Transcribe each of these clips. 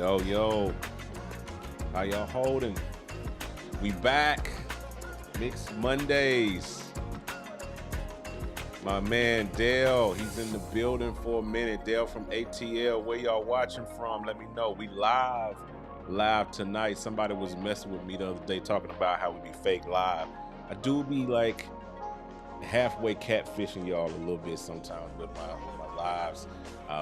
Yo, yo, how y'all holding? We back. Mixed Mondays. My man Dale, he's in the building for a minute. Dale from ATL, where y'all watching from? Let me know. We live tonight. Somebody was messing with me the other day talking about how we be fake live. I do be like halfway catfishing y'all a little bit sometimes with my lives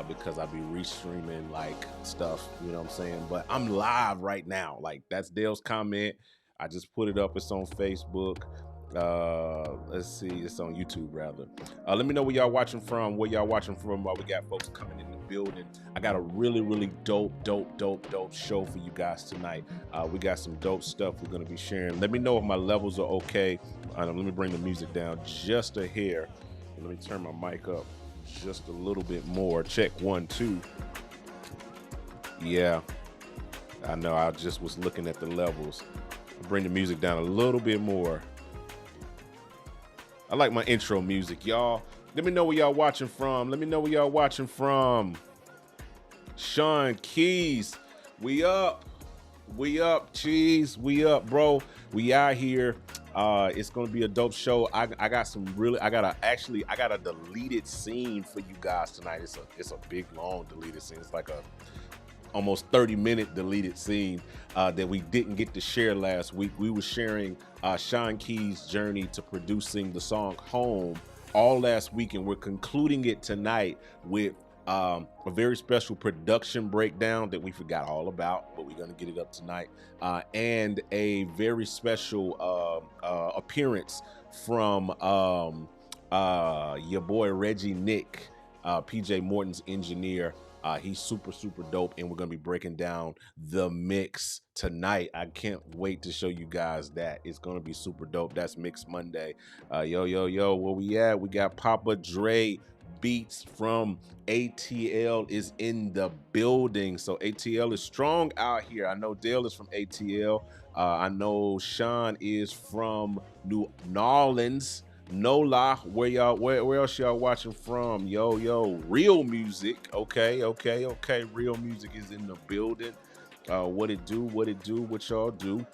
because I be restreaming like stuff, you know what I'm saying? But I'm live right now. Like, that's Dale's comment. I just put it up. It's on Facebook. Let's see, it's on YouTube rather. Let me know where y'all watching from, while we got folks coming in the building. I got a really dope show for you guys tonight. We got some dope stuff we're gonna be sharing. Let me know if my levels are okay. Let me bring the music down just a hair. Let me turn my mic up just a little bit more. Check 1 2. Yeah, I know, I just was looking at the levels. I'll bring the music down a little bit more. I like my intro music, y'all. Let me know where y'all watching from. Sean Keys, we up, cheese, we up, bro. We out here. It's gonna be a dope show. I got a deleted scene for you guys tonight. It's a big long deleted scene. It's like a almost 30-minute deleted scene that we didn't get to share last week. We were sharing Sean Keys' journey to producing the song Home all last week, and we're concluding it tonight with a very special production breakdown that we forgot all about, but we're gonna get it up tonight, and a very special appearance from your boy Reggie Nic, PJMorton's engineer. He's super dope, and we're gonna be breaking down the mix tonight. I can't wait to show you guys that. It's gonna be super dope. That's Mix Monday. Yo, where we at? We got Papa Dre Beats from ATL is in the building. So ATL is strong out here. I know Dale is from ATL. I know Sean is from New Orleans. Nola, where else y'all watching from? Yo, Real Music. Okay. Real Music is in the building. What it do, what y'all do.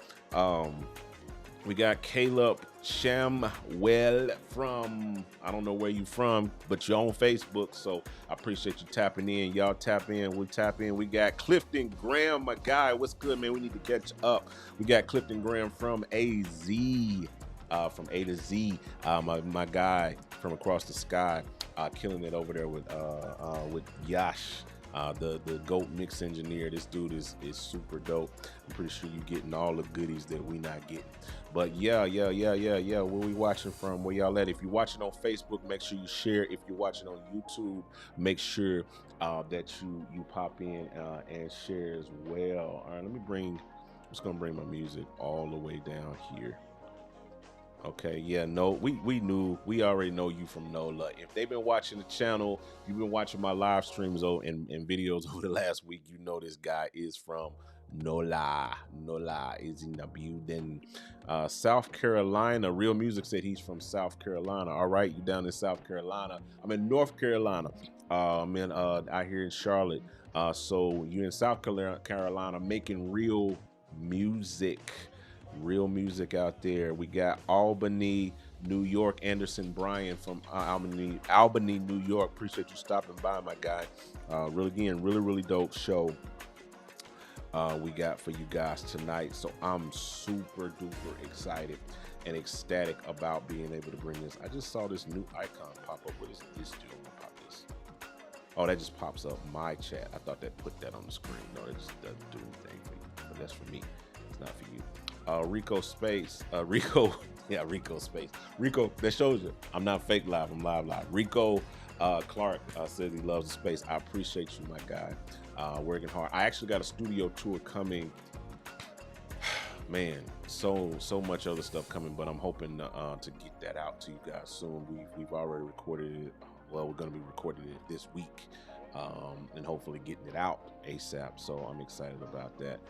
We got Kela Richardson from, I don't know where you from, but you're on Facebook, so I appreciate you tapping in. Y'all tap in, we tap in. We got Clifton Graham, my guy. What's good, man? We need to catch up. We got Clifton Graham from AZ. From A to Z, my guy from across the sky, killing it over there with Yash, the GOAT mix engineer. This dude is super dope. I'm pretty sure you're getting all the goodies that we not getting. But yeah. Where we watching from? Where y'all at? If you're watching on Facebook, make sure you share. If you're watching on YouTube, make sure that you pop in and share as well. All right, I'm just gonna bring my music all the way down here. Okay, yeah, no, we already know you from NOLA. If they've been watching the channel, you've been watching my live streams and videos over the last week, you know this guy is from NOLA. NOLA is in the building. South Carolina. Real Music said he's from South Carolina. All right, you down in South Carolina. I'm in North Carolina. I'm in out here in Charlotte. So you're in South Carolina making real music. Real music out there. We got Albany, New York. Anderson Bryan from Albany, New York. Appreciate you stopping by, my guy. Really dope show we got for you guys tonight. So I'm super duper excited and ecstatic about being able to bring this. I just saw this new icon pop up. What is this deal? Pop this. Oh, that just pops up my chat. I thought that put that on the screen. No, that just doesn't do anything for you. But that's for me. It's not for you. Rico Space, Rico Space. Rico, that shows you I'm not fake live, I'm live. Rico Clark says he loves the space. I appreciate you, my guy. Working hard. I actually got a studio tour coming. Man, so much other stuff coming, but I'm hoping to get that out to you guys soon. We've already recorded it. Well, we're going to be recording it this week, and hopefully getting it out ASAP. So I'm excited about that.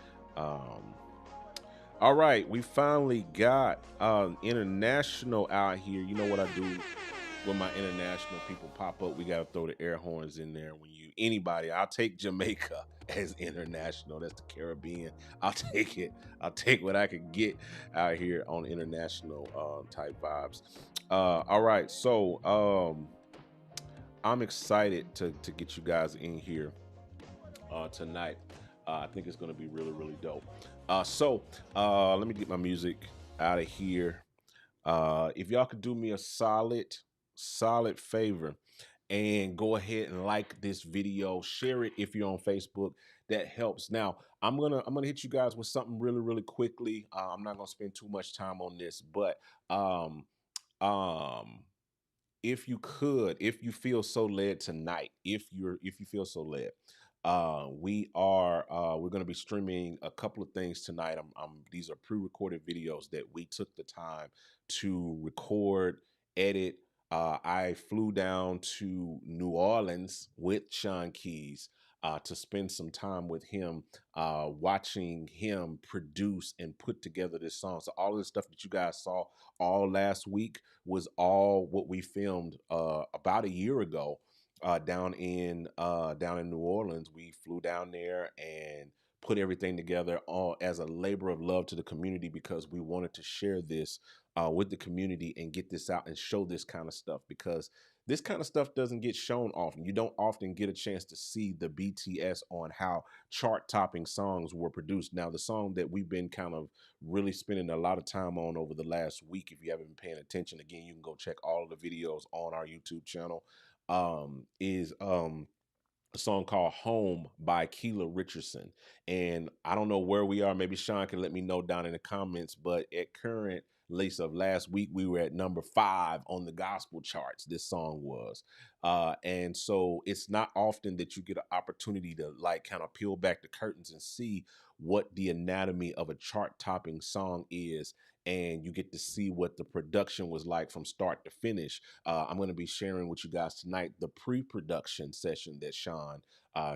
All right, we finally got international out here. You know what I do? when my international people pop up, we got to throw the air horns in there. When you anybody, I'll take Jamaica as international. That's the Caribbean. I'll take it. I'll take what I can get out here on international type vibes. All right, so I'm excited to get you guys in here tonight. I think it's going to be really, really dope. Let me get my music out of here. If y'all could do me a solid favor and go ahead and like this video, share it if you're on Facebook. That helps. Now, I'm gonna hit you guys with something really, really quickly. I'm not gonna spend too much time on this, but um, um, if you could, if you feel so led tonight, if you feel so led, we're going to be streaming a couple of things tonight. These are pre-recorded videos that we took the time to record, edit. I flew down to New Orleans with Sean Keys to spend some time with him, watching him produce and put together this song. So all of the stuff that you guys saw all last week was all what we filmed about a year ago down in New Orleans. We flew down there and put everything together all as a labor of love to the community, because we wanted to share this with the community and get this out and show this kind of stuff, because this kind of stuff doesn't get shown often. You don't often get a chance to see the BTS on how chart-topping songs were produced. Now, the song that we've been kind of really spending a lot of time on over the last week, if you haven't been paying attention, again, you can go check all of the videos on our YouTube channel, is a song called Home by Keyla Richardson. And I don't know where we are. Maybe Sean can let me know down in the comments, but at current lace of last week, we were at number 5 on the gospel charts. This song was. And so it's not often that you get an opportunity to like kind of peel back the curtains and see what the anatomy of a chart topping song is. And you get to see what the production was like from start to finish. I'm going to be sharing with you guys tonight the pre-production session that Sean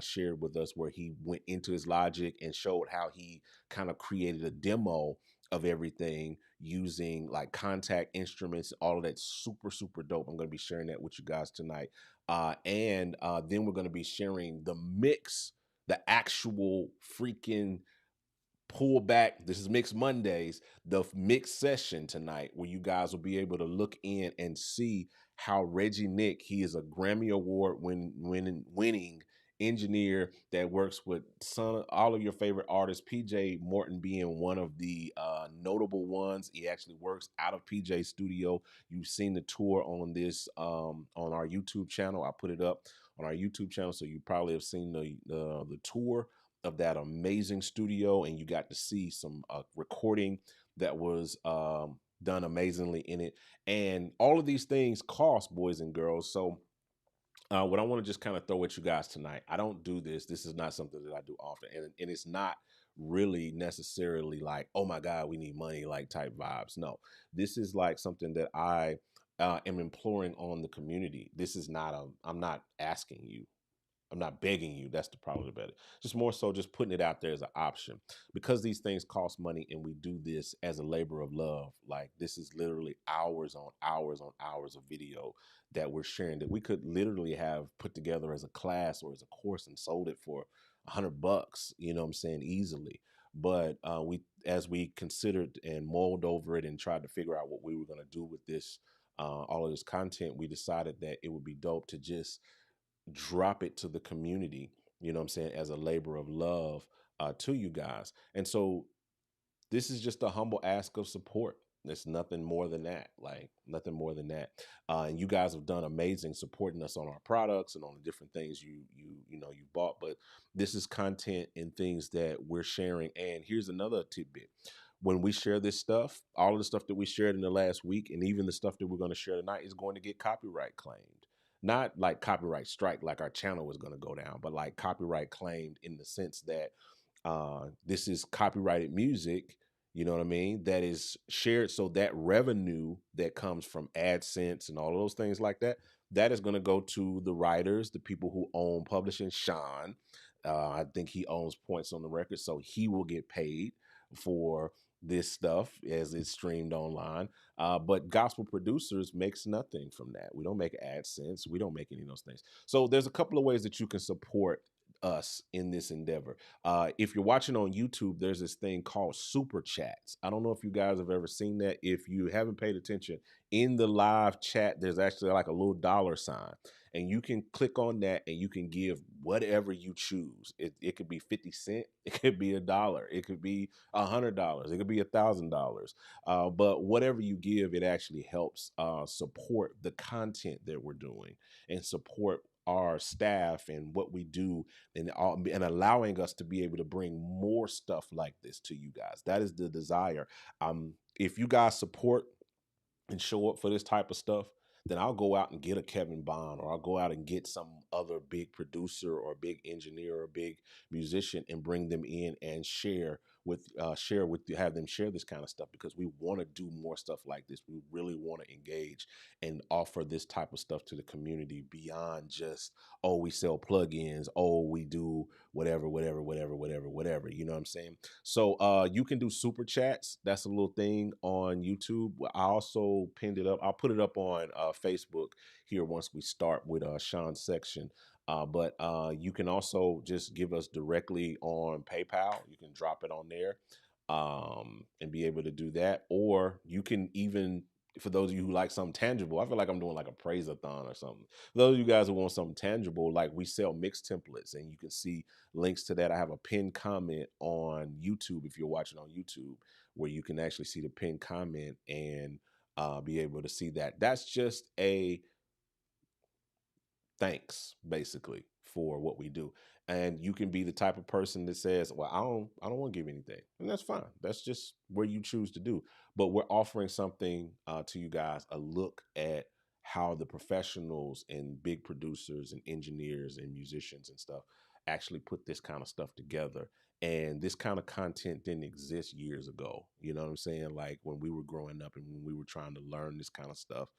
shared with us, where he went into his Logic and showed how he kind of created a demo of everything using like contact instruments, all of that. Super, super dope. I'm going to be sharing that with you guys tonight. And then we're going to be sharing the mix, the actual freaking pull back. This is Mix Mondays, the mix session tonight, where you guys will be able to look in and see how Reggie Nic, he is a Grammy-Award winning engineer that works with all of your favorite artists, PJMorton being one of the notable ones. He actually works out of PJ studio. You've seen the tour on this on our YouTube channel. I put it up on our YouTube channel, so you probably have seen the tour of that amazing studio, and you got to see some recording that was done amazingly in it. And all of these things cost, boys and girls. So what I want to just kind of throw at you guys tonight, I don't do this. This is not something that I do often. And it's not really necessarily like, oh my God, we need money, like type vibes. No, this is like something that I am imploring on the community. This is not I'm not asking you. I'm not begging you. That's the probably better. Just more so just putting it out there as an option, because these things cost money and we do this as a labor of love. Like, this is literally hours on hours on hours of video that we're sharing, that we could literally have put together as a class or as a course and sold it for $100, you know what I'm saying, easily. But as we considered and mulled over it and tried to figure out what we were going to do with this, all of this content, we decided that it would be dope to just drop it to the community, you know what I'm saying, as a labor of love to you guys. And so this is just a humble ask of support. There's nothing more than that, like nothing more than that. And you guys have done amazing supporting us on our products and on the different things you bought. But this is content and things that we're sharing. And here's another tidbit. When we share this stuff, all of the stuff that we shared in the last week, and even the stuff that we're going to share tonight, is going to get copyright claimed. Not like copyright strike, like our channel is going to go down, but like copyright claimed in the sense that this is copyrighted music, you know what I mean, that is shared. So that revenue that comes from AdSense and all of those things like that, that is going to go to the writers, the people who own publishing. Sean, I think he owns points on the record, so he will get paid for this stuff as it's streamed online. But gospel producers makes nothing from that. We don't make AdSense. We don't make any of those things. So there's a couple of ways that you can support us in this endeavor. If you're watching on YouTube, there's this thing called super chats. I don't know if you guys have ever seen that. If you haven't paid attention, in the live chat, there's actually like a little dollar sign. And you can click on that and you can give whatever you choose. It could be 50 cents, it could be $1, it could be $100, it could be $1,000. But whatever you give, it actually helps support the content that we're doing and support our staff and what we do, and allowing us to be able to bring more stuff like this to you guys. That is the desire. If you guys support and show up for this type of stuff, then I'll go out and get a Kevin Bond, or I'll go out and get some other big producer or big engineer or big musician and bring them in and have them share this kind of stuff, because we want to do more stuff like this. We really want to engage and offer this type of stuff to the community beyond just, oh, we sell plugins, oh, we do whatever, whatever. You know what I'm saying? So you can do super chats. That's a little thing on YouTube. I also pinned it up. I'll put it up on Facebook here once we start with Sean's section. But you can also just give us directly on PayPal. You can drop it on there and be able to do that. Or you can even, for those of you who like something tangible, I feel like I'm doing like a praise-a-thon or something. For those of you guys who want something tangible, like we sell mix templates, and you can see links to that. I have a pinned comment on YouTube, if you're watching on YouTube, where you can actually see the pinned comment and be able to see that. That's just a thanks, basically, for what we do. And you can be the type of person that says, well, I don't want to give anything, and that's fine. That's just where you choose to do. But we're offering something to you guys, a look at how the professionals and big producers and engineers and musicians and stuff actually put this kind of stuff together. And this kind of content didn't exist years ago. You know what I'm saying? Like when we were growing up and when we were trying to learn this kind of stuff.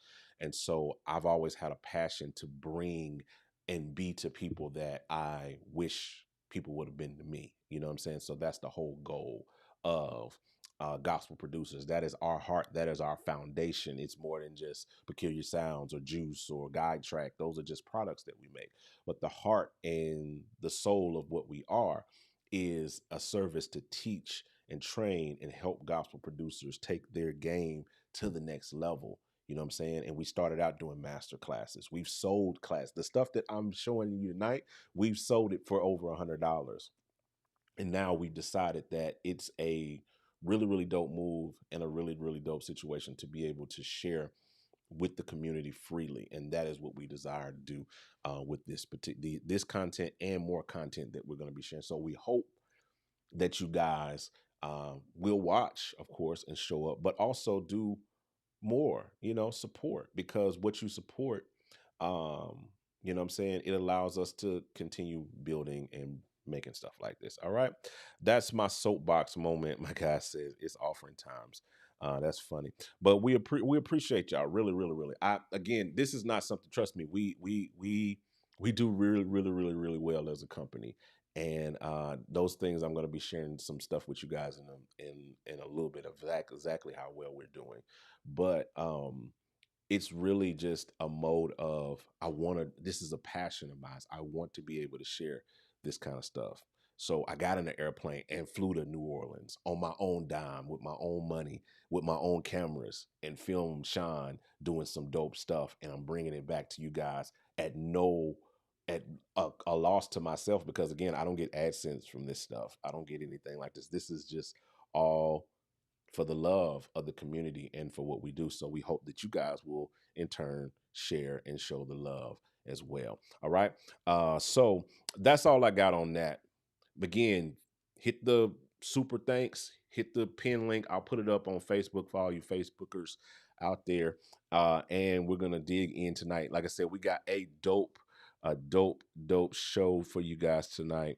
And so I've always had a passion to bring and be to people that I wish people would have been to me. You know what I'm saying? So that's the whole goal of gospel producers. That is our heart. That is our foundation. It's more than just Peculiar Sounds or Juice or Guide Track. Those are just products that we make. But the heart and the soul of what we are is a service to teach and train and help gospel producers take their game to the next level. You know what I'm saying? And we started out doing master classes. We've sold class. The stuff that I'm showing you tonight, we've sold it for over $100. And now we've decided that it's a really, really dope move and a really, really dope situation to be able to share with the community freely. And that is what we desire to do with this content and more content that we're going to be sharing. So we hope that you guys will watch, of course, and show up, but also do more, support, because what you support, you know what I'm saying, it allows us to continue building and making stuff like this. All right. That's my soapbox moment. My guy says it's offering times. That's funny, but we appreciate y'all really, really, really. Again, this is not something, trust me, we do really, really, really, really well as a company. And those things, I'm going to be sharing some stuff with you guys in a little bit of exactly how well we're doing. But it's really just a mode of, this is a passion of mine. I want to be able to share this kind of stuff. So I got in an airplane and flew to New Orleans on my own dime, with my own money, with my own cameras, and filmed Sean doing some dope stuff. And I'm bringing it back to you guys at a loss to myself, because again, I don't get AdSense from this stuff. I don't get anything like this. This is just all for the love of the community and for what we do. So we hope that you guys will in turn share and show the love as well. All right. So that's all I got on that. Again, hit the super thanks, hit the pin link. I'll put it up on Facebook for all you Facebookers out there. And we're going to dig in tonight. Like I said, we got a dope show for you guys tonight.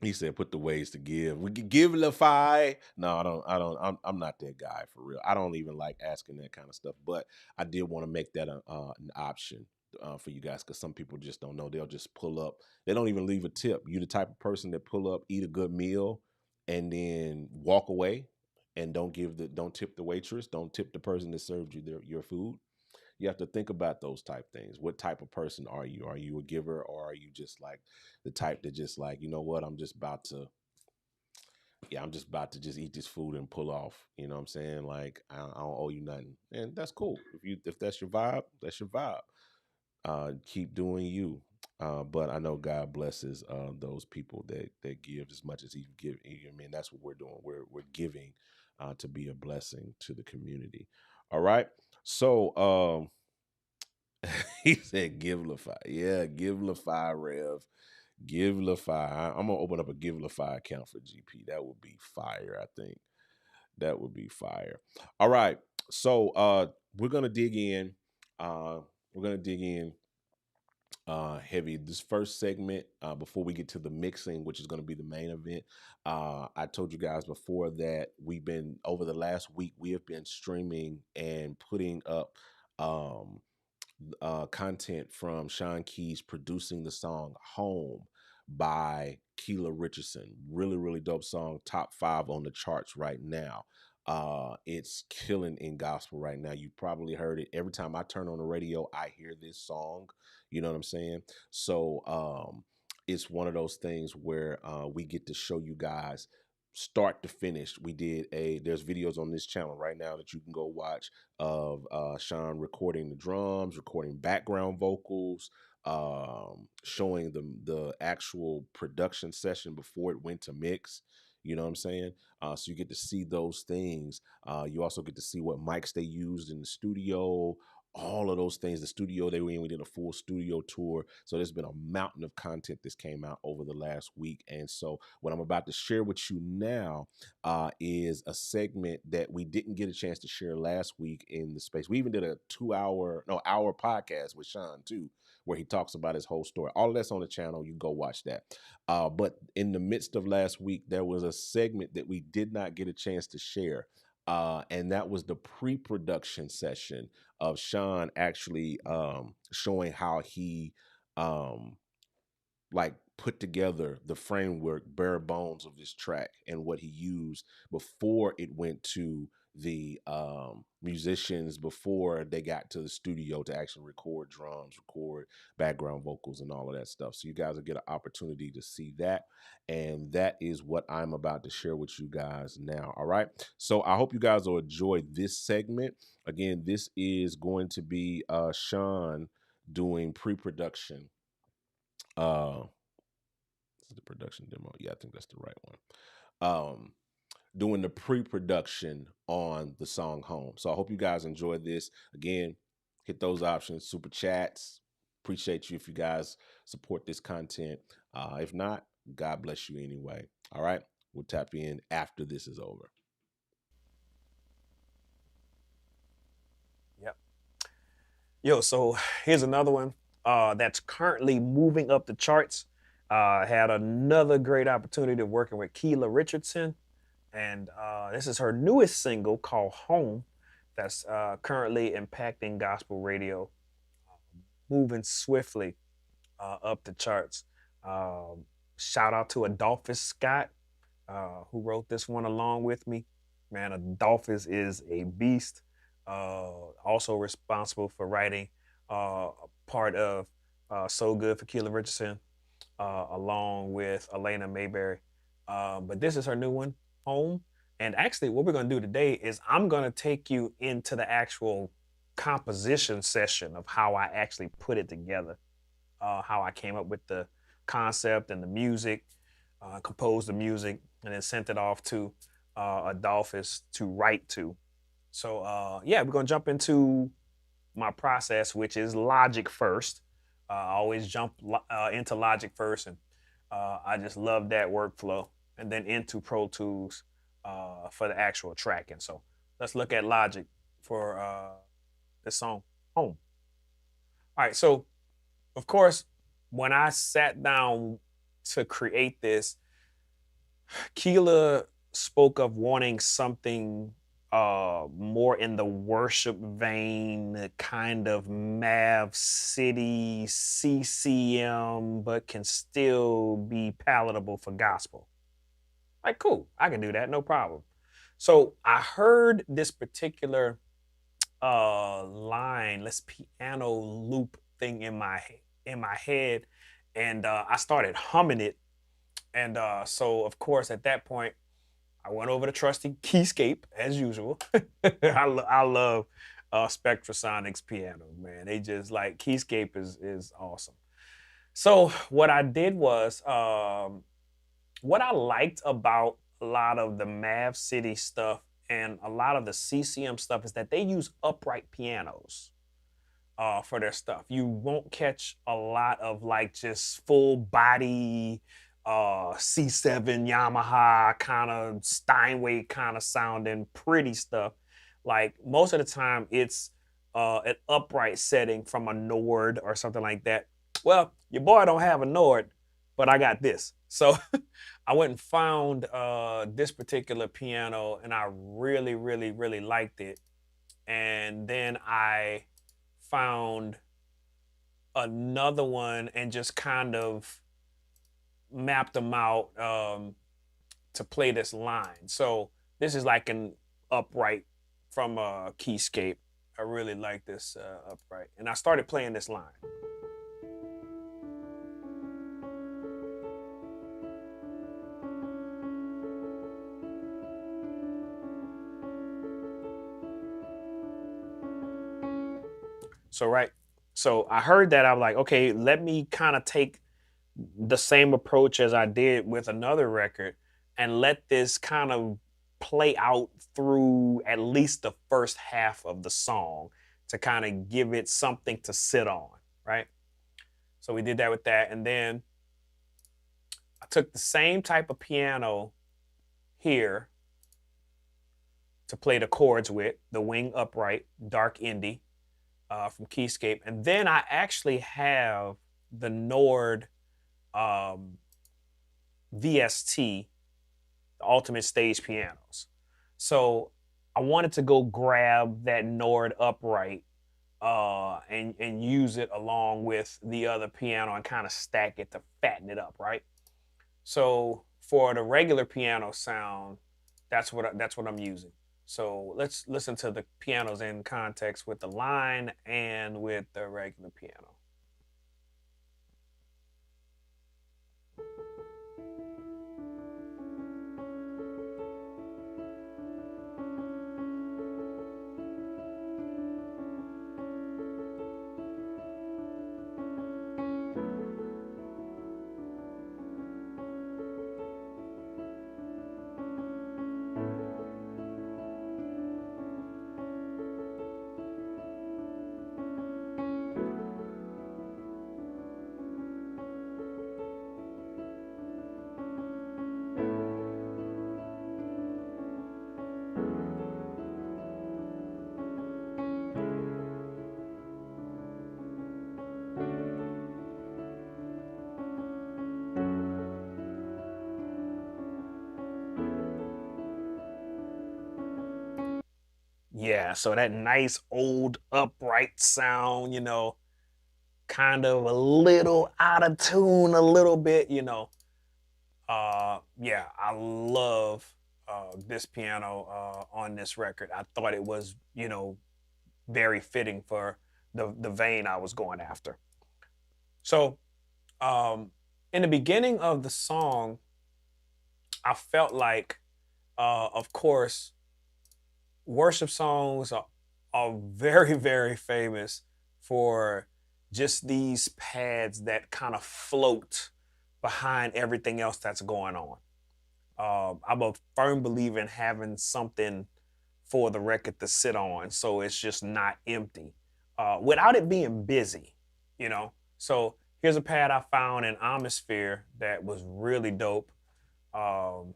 He said, "Put the ways to give. We could give LaFi." No, I'm not that guy for real. I don't even like asking that kind of stuff. But I did want to make that an option for you guys, because some people just don't know. They'll just pull up. They don't even leave a tip. You the type of person that pull up, eat a good meal, and then walk away. and don't tip the waitress, don't tip the person that served you your food. You have to think about those type things. What type of person are you? Are you a giver, or are you just like the type that just like, you know what, I'm just about to just eat this food and pull off. You know what I'm saying? Like I don't owe you nothing, and that's cool. If that's your vibe, that's your vibe. Keep doing you. But I know God blesses those people that give as much as He give. I mean, that's what we're doing. We're giving to be a blessing to the community. All right. So he said, "Give Lafai, yeah, give Lafai, Rev, give Lafai." I'm gonna open up a give Lafai account for GP. That would be fire. I think that would be fire. All right. So we're gonna dig in. We're gonna dig in heavy this first segment before we get to the mixing, which is going to be the main event. I told you guys before that we've been over the last week, we have been streaming and putting up um content from Sean Keys producing the song Home by Keyla Richardson. Really, really dope song. Top 5 on the charts right now. It's killing in gospel right now. You probably heard it. Every time I turn on the radio, I hear this song. You know what I'm saying? So it's one of those things where we get to show you guys start to finish. There's videos on this channel right now that you can go watch of Sean recording the drums, recording background vocals, showing the actual production session before it went to mix. You know what I'm saying? So you get to see those things. You also get to see what mics they used in the studio, all of those things. The studio they were in, we did a full studio tour. So there's been a mountain of content that's came out over the last week. And so what I'm about to share with you now is a segment that we didn't get a chance to share last week in the space. We even did a hour podcast with Sean too, where he talks about his whole story. All of that's on the channel. You can go watch that. But in the midst of last week, there was a segment that we did not get a chance to share. And that was the pre-production session of Sean actually showing how he like put together the framework, bare bones of this track and what he used before it went to the musicians, before they got to the studio to actually record drums, record background vocals and all of that stuff. So you guys will get an opportunity to see that. And that is what I'm about to share with you guys now. All right. So I hope you guys will enjoy this segment. Again, this is going to be Sean doing pre-production. This is the production demo. Yeah, I think that's the right one. Doing the pre-production on the song Home. So I hope you guys enjoy this. Again, hit those options, super chats. Appreciate you if you guys support this content. If not, God bless you anyway. All right. We'll tap in after this is over. Yep. Yo, so here's another one that's currently moving up the charts. Had another great opportunity working with Keyla Richardson, and this is her newest single called Home that's currently impacting gospel radio, moving swiftly up the charts. Um, Shout out to Adolphus Scott, who wrote this one along with me. Man, Adolphus is a beast. Also responsible for writing part of So Good for Keyla Richardson, along with Elena Mayberry. But this is her new one, Home. And actually, what we're going to do today is I'm going to take you into the actual composition session of how I actually put it together, how I came up with the concept and the music, composed the music, and then sent it off to Adolphus to write to. So yeah, we're gonna jump into my process, which is Logic first. I always jump into Logic first, and I just love that workflow, and then into Pro Tools for the actual tracking. So let's look at Logic for this song, Home. All right, so of course, when I sat down to create this, Keela spoke of wanting something more in the worship vein, kind of Mav City CCM, but can still be palatable for gospel. Like, cool, I can do that, no problem. So I heard this particular line, let's piano loop thing in my head, and I started humming it. And so of course at that point I went over to trusty Keyscape as usual. I love Spectrasonics piano, man. They just like Keyscape is awesome. So what I did was what I liked about a lot of the Mav City stuff and a lot of the CCM stuff is that they use upright pianos for their stuff. You won't catch a lot of like just full body C7 Yamaha kind of Steinway kind of sounding pretty stuff. Like most of the time it's an upright setting from a Nord or something like that. Well, your boy don't have a Nord, but I got this. So I went and found this particular piano and I really, really, really liked it. And then I found another one and just kind of mapped them out to play this line. So this is like an upright from Keyscape. I really like this upright. And I started playing this line. So right. So I heard that. I'm like, okay, let me kind of take the same approach as I did with another record and let this kind of play out through at least the first half of the song to kind of give it something to sit on, right? So we did that with that. And then I took the same type of piano here to play the chords with, the wing upright, dark indie from Keyscape. And then I actually have the Nord VST, the Ultimate Stage Pianos. So I wanted to go grab that Nord upright and use it along with the other piano and kind of stack it to fatten it up, right? So for the regular piano sound, that's what I'm using. So let's listen to the pianos in context with the line and with the regular piano. Yeah, so that nice old upright sound, kind of a little out of tune, a little bit, Yeah, I love this piano on this record. I thought it was, very fitting for the vein I was going after. So, in the beginning of the song, I felt like, of course, worship songs are very, very famous for just these pads that kind of float behind everything else that's going on. I'm a firm believer in having something for the record to sit on so it's just not empty without it being busy, you know? So here's a pad I found in Atmosphere that was really dope. Let's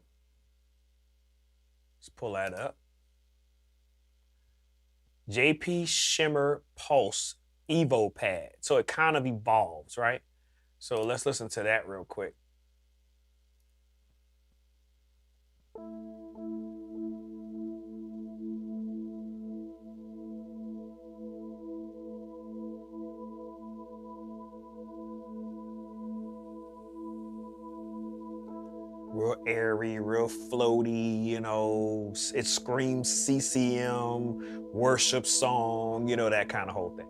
pull that up. JP Shimmer Pulse Evo pad. So it kind of evolves, right? So let's listen to that real quick. real airy, real floaty, you know, it screams CCM, worship song, you know, that kind of whole thing.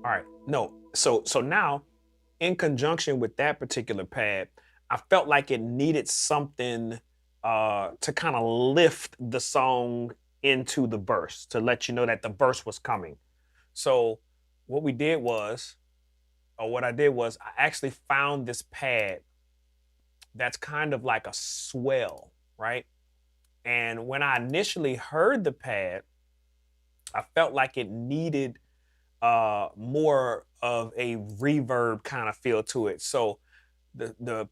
All right, no, so now, in conjunction with that particular pad, I felt like it needed something to kind of lift the song into the verse, to let you know that the verse was coming. So what we did was, or what I did was, I actually found this pad that's kind of like a swell, right? And when I initially heard the pad, I felt like it needed more of a reverb kind of feel to it. So the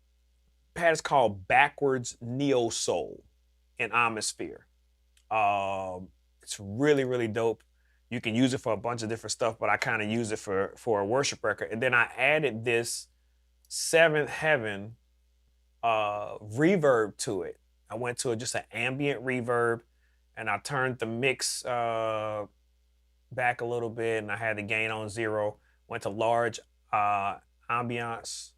pad is called Backwards Neo Soul in Atmosphere. It's really, really dope. You can use it for a bunch of different stuff, but I kind of use it for a worship record. And then I added this Seventh Heaven reverb to it. I went to just an ambient reverb, and I turned the mix back a little bit, and I had the gain on 0. Went to large ambiance,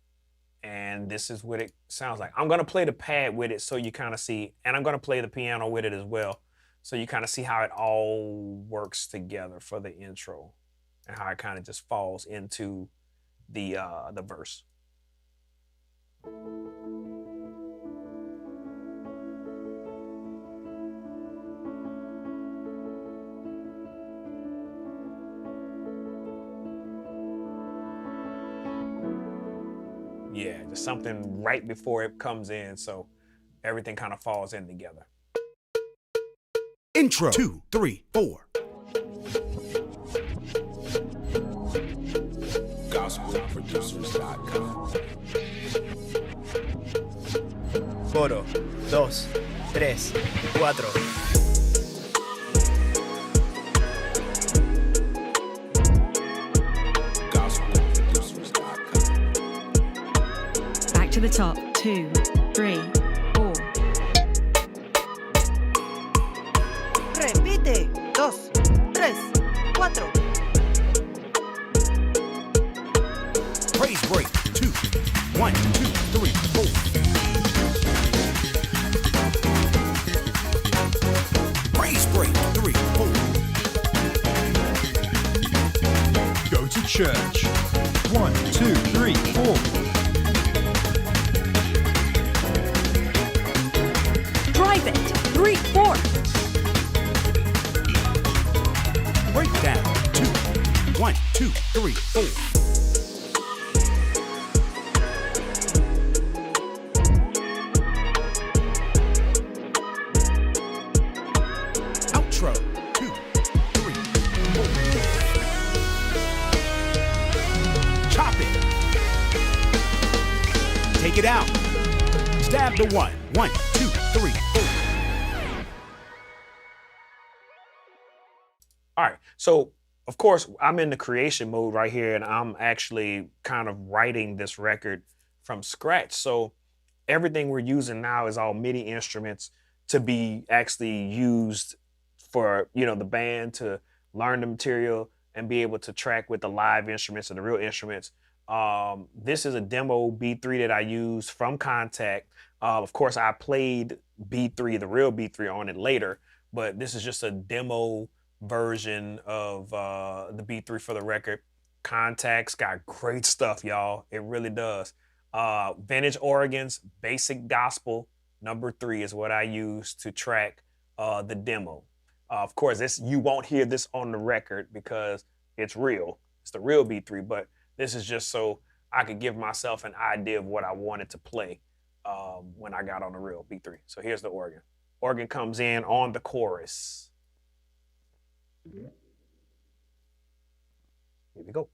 and this is what it sounds like. I'm gonna play the pad with it so you kind of see, and I'm gonna play the piano with it as well, so you kind of see how it all works together for the intro, and how it kind of just falls into the verse. Yeah, just something right before it comes in, so everything kind of falls in together. Intro 2, 3, 4. GospelProducers.com. Coro, 2, 3, 4. GospelProducers.com. Back to the top. 2, 3, 4. Repite. 2, 3, 4. Praise break 2, 1, 2, 3, 4. Praise break 3, 4. Go to church. 1, 2, 3, 4. Drive it. 3, 4. Breakdown 2, 1, 2, 3, 4. Outro 2, 3, 4. Chop it. Take it out. Stab the 1, 1, 2, 3, 4. All right, so of course I'm in the creation mode right here, and I'm actually kind of writing this record from scratch. So everything we're using now is all MIDI instruments to be actually used for, you know, the band to learn the material and be able to track with the live instruments and the real instruments. This is a demo B3 that I used from Contact. Of course, I played B3, the real B3, on it later, but this is just a demo version of the B3 for the record. Contact's got great stuff, y'all. It really does. Vintage organs, basic gospel, number 3 is what I use to track the demo. Of course, this, you won't hear this on the record because it's real. It's the real B3, but this is just so I could give myself an idea of what I wanted to play when I got on the real B3. So here's the organ. Organ comes in on the chorus. Here we go.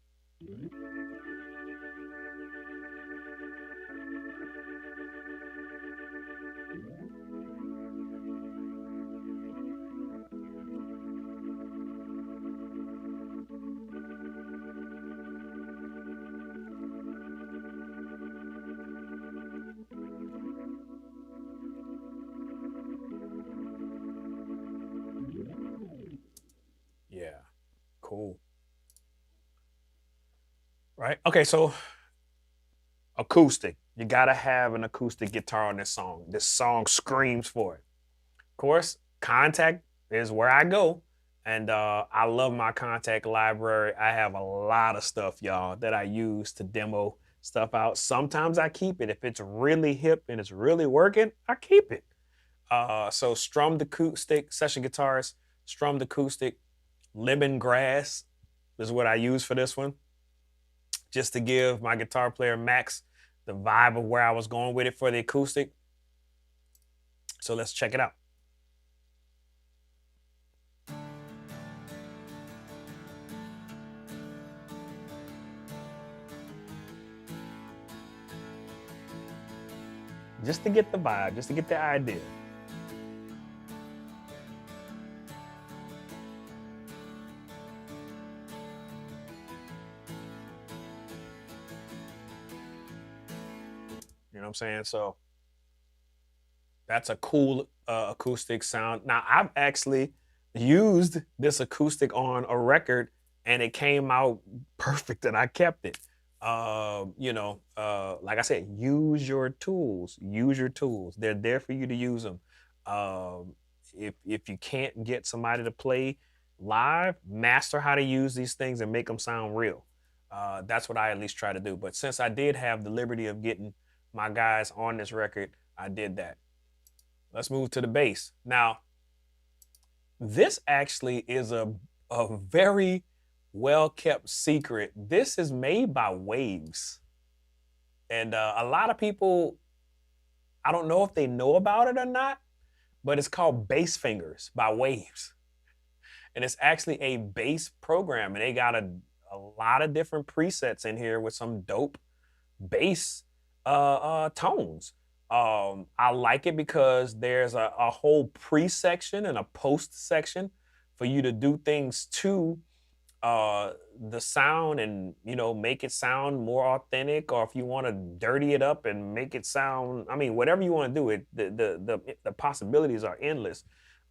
Yeah, cool. Right? Okay, so acoustic. You gotta have an acoustic guitar on this song. This song screams for it. Of course, Contact is where I go. And I love my Contact library. I have a lot of stuff, y'all, that I use to demo stuff out. Sometimes I keep it. If it's really hip and it's really working, I keep it. So strummed acoustic, session guitars, strummed acoustic, lemongrass is what I use for this one. Just to give my guitar player Max the vibe of where I was going with it for the acoustic. So let's check it out. Just to get the vibe, just to get the idea. You know what I'm saying? So that's a cool acoustic sound. Now, I've actually used this acoustic on a record and it came out perfect and I kept it. Like I said, use your tools. Use your tools. They're there for you to use them. If you can't get somebody to play live, master how to use these things and make them sound real. That's what I at least try to do. But since I did have the liberty of getting my guys on this record, I did that. Let's move to the bass. Now, this actually is a very well-kept secret. This is made by Waves. And a lot of people, I don't know if they know about it or not, but it's called Bass Fingers by Waves. And it's actually a bass program. And they got a lot of different presets in here with some dope bass tones. I like it because there's a whole pre-section and a post-section for you to do things to the sound and, make it sound more authentic, or if you want to dirty it up and make it sound, whatever you want to do, the possibilities are endless.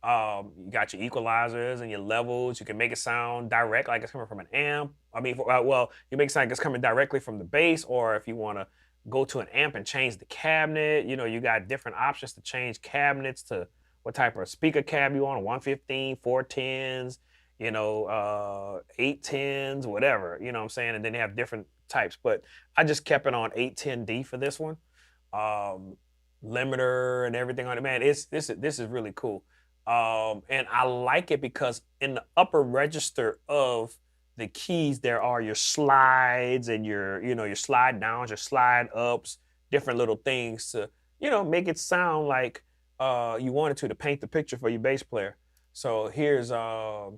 You got your equalizers and your levels. You can make it sound direct, like it's coming from an amp. You make it sound like it's coming directly from the bass, or if you want to go to an amp and change the cabinet, you got different options to change cabinets to what type of speaker cab you want, a 115, 410s, 810s, whatever, you know what I'm saying? And then they have different types, but I just kept it on 810D for this one. Limiter and everything on it, man, this is really cool. And I like it because in the upper register of the keys, there are your slides and your slide downs, your slide ups, different little things to, make it sound like you wanted to paint the picture for your bass player. So here's the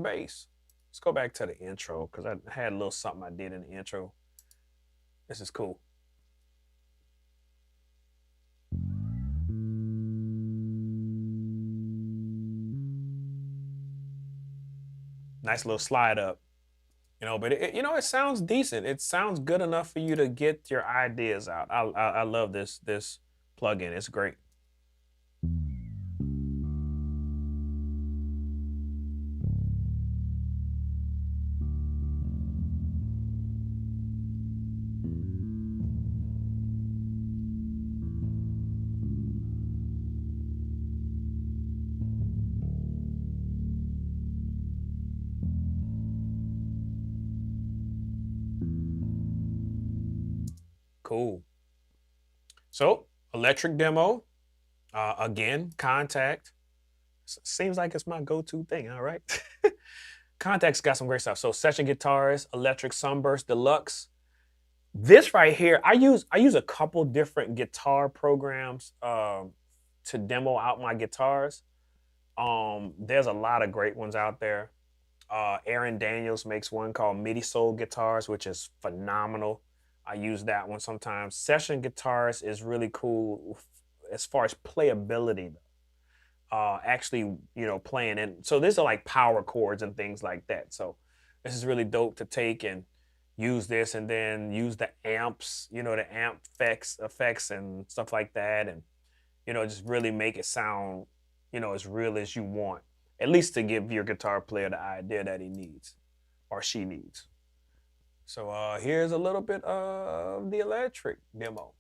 bass. Let's go back to the intro because I had a little something I did in the intro. This is cool. Nice little slide up. But it sounds decent. It sounds good enough for you to get your ideas out. I love this plugin. It's great. Cool. So, electric demo. Again, Contact. Seems like it's my go-to thing, all right? Contact's got some great stuff. So, session guitars, electric Sunburst Deluxe. This right here, I use a couple different guitar programs to demo out my guitars. There's a lot of great ones out there. Aaron Daniels makes one called MIDI Soul Guitars, which is phenomenal. I use that one sometimes. Session guitars is really cool as far as playability. Actually, playing. And so these are like power chords and things like that. So this is really dope to take and use this and then use the amps, the amp effects and stuff like that. And, just really make it sound, as real as you want. At least to give your guitar player the idea that he needs or she needs. So here's a little bit of the electric demo.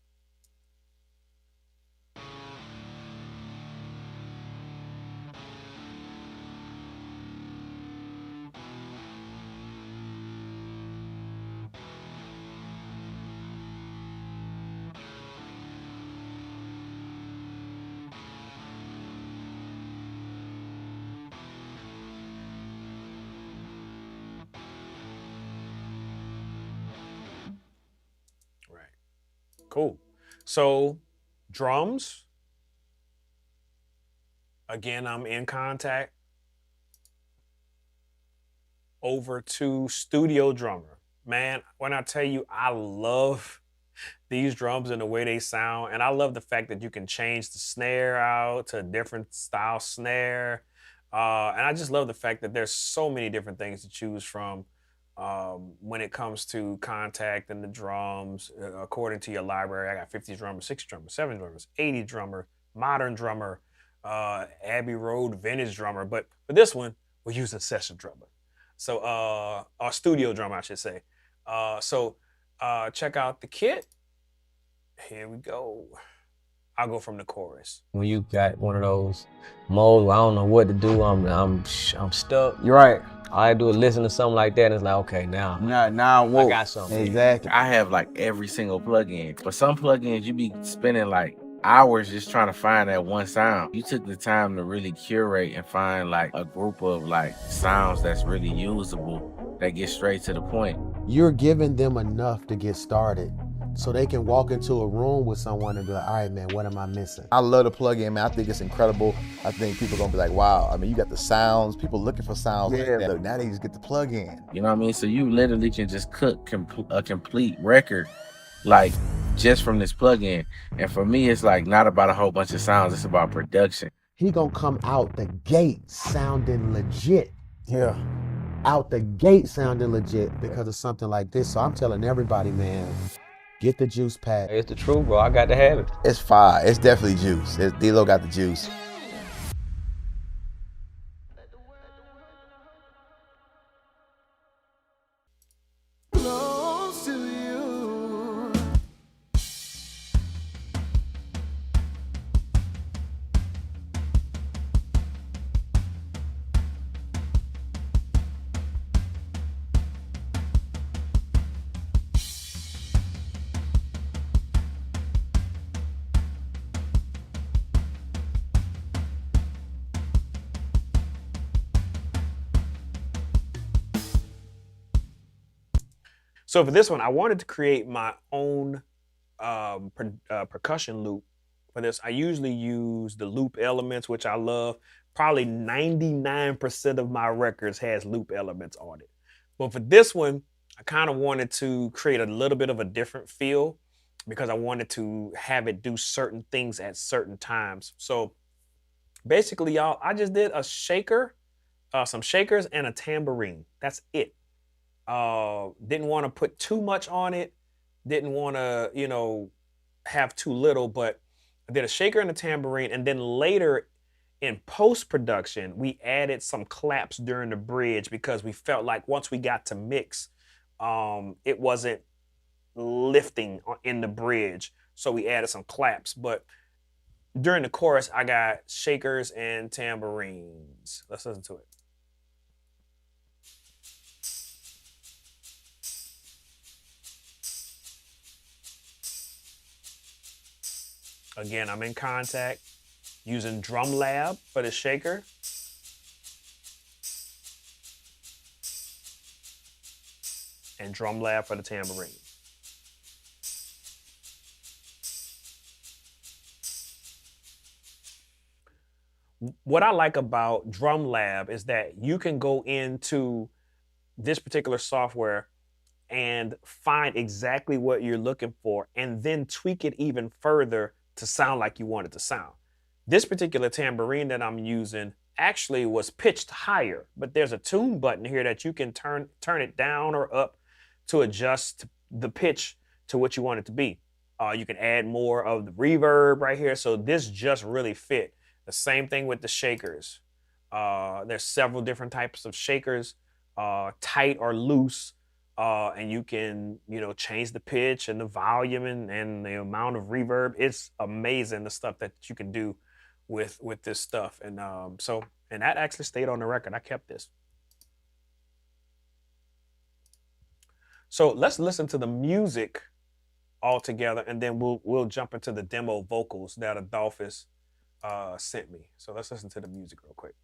Cool. So drums, again, I'm in contact. Over to studio drummer. Man, when I tell you, I love these drums and the way they sound. And I love the fact that you can change the snare out to a different style snare. And I just love the fact that there's so many different things to choose from. When it comes to contact and the drums, according to your library, I got 50 drummers, 60 drummers, 7 drummers, 80 drummer, modern drummer, Abbey Road vintage drummer. But for this one, we're using session drummer. So, our studio drummer, I should say. So check out the kit. Here we go. I'll go from the chorus. When you got one of those modes where I don't know what to do, I'm stuck. You're right. All I do is listen to something like that, and it's like, okay, now I got something. Exactly. I have like every single plugin. For some plugins, you be spending like hours just trying to find that one sound. You took the time to really curate and find like a group of like sounds that's really usable, that get straight to the point. You're giving them enough to get started so they can walk into a room with someone and be like, all right, man, what am I missing? I love the plugin, man. I think it's incredible. I think people are gonna be like, wow. I mean, you got the sounds, people looking for sounds like that. Look, now they just get the plugin. You know what I mean? So you literally can just cook a complete record, like just from this plugin. And for me, it's like not about a whole bunch of sounds, it's about production. He gonna come out the gate sounding legit. Yeah. Out the gate sounding legit because of something like this. So I'm telling everybody, man, get the juice pack. It's the truth, bro. I got to have it. It's fire. It's definitely juice. D-Lo got the juice. So for this one, I wanted to create my own percussion loop. For this, I usually use the loop elements, which I love. Probably 99% of my records has loop elements on it. But for this one, I kind of wanted to create a little bit of a different feel because I wanted to have it do certain things at certain times. So basically, y'all, I just did a shaker, some shakers and a tambourine. That's it. Didn't want to put too much on it. Didn't want to, have too little, but I did a shaker and a tambourine. And then later in post-production, we added some claps during the bridge because we felt like once we got to mix, it wasn't lifting in the bridge. So we added some claps. But during the chorus, I got shakers and tambourines. Let's listen to it. Again, I'm in contact using Drum Lab for the shaker. And Drum Lab for the tambourine. What I like about Drum Lab is that you can go into this particular software and find exactly what you're looking for and then tweak it even further to sound like you want it to sound. This particular tambourine that I'm using actually was pitched higher, but there's a tune button here that you can turn it down or up to adjust the pitch to what you want it to be. You can add more of the reverb right here. So this just really fit. The same thing with the shakers. There's several different types of shakers, tight or loose. and you can, change the pitch and the volume and the amount of reverb. It's amazing the stuff that you can do with this stuff. And and that actually stayed on the record. I kept this. So let's listen to the music all together, and then we'll jump into the demo vocals that Adolphus sent me. So let's listen to the music real quick.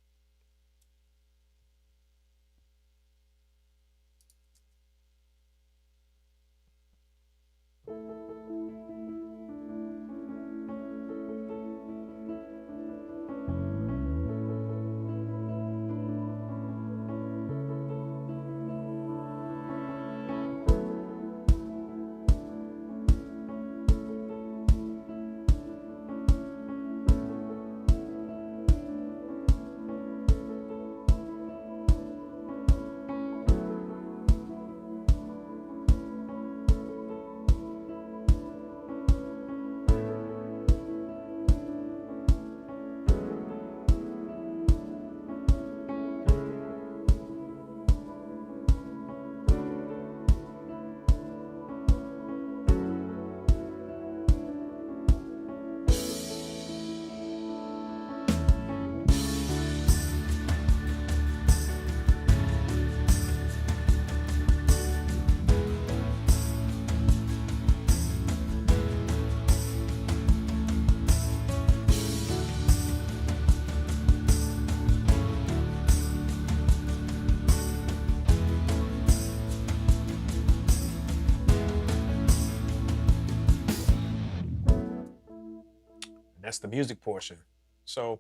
That's the music portion. So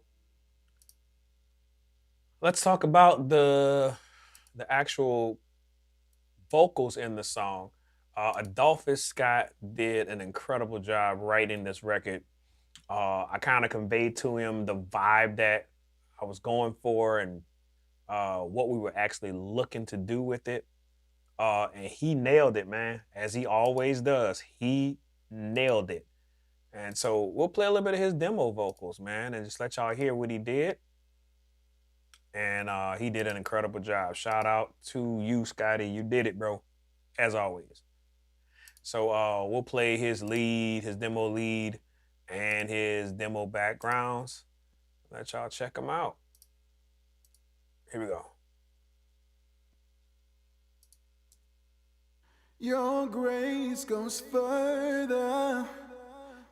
let's talk about the actual vocals in the song. Adolphus Scott did an incredible job writing this record. I kind of conveyed to him the vibe that I was going for and what we were actually looking to do with it. And he nailed it, man, as he always does. He nailed it. And so we'll play a little bit of his demo vocals, man, and just let y'all hear what he did. And he did an incredible job. Shout out to you, Scotty. You did it, bro, as always. So we'll play his lead, his demo lead, and his demo backgrounds. Let y'all check them out. Here we go. Your grace goes further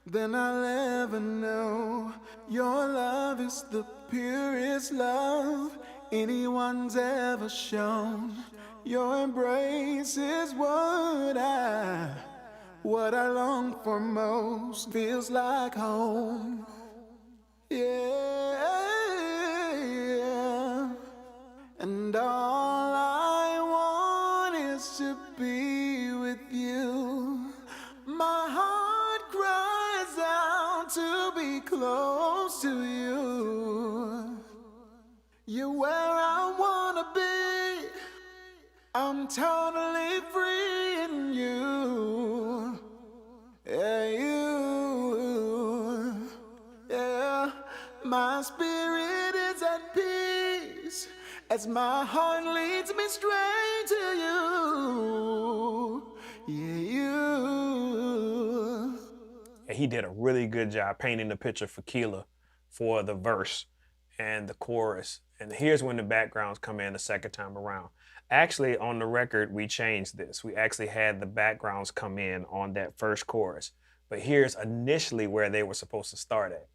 than I'll ever know. Your love is the purest love anyone's ever shown. Your embrace is what I long for most. Feels like home. Yeah. And all I want is to be with you. My heart cries out to be close to you. You're where I wanna be. I'm totally free in you. Yeah, you. Yeah, my spirit is at peace as my heart leads me straight to you. Yeah, you. And he did a really good job painting the picture for Kela for the verse and the chorus. And here's when the backgrounds come in the second time around. Actually, on the record, we changed this. We actually had the backgrounds come in on that first chorus. But here's initially where they were supposed to start at.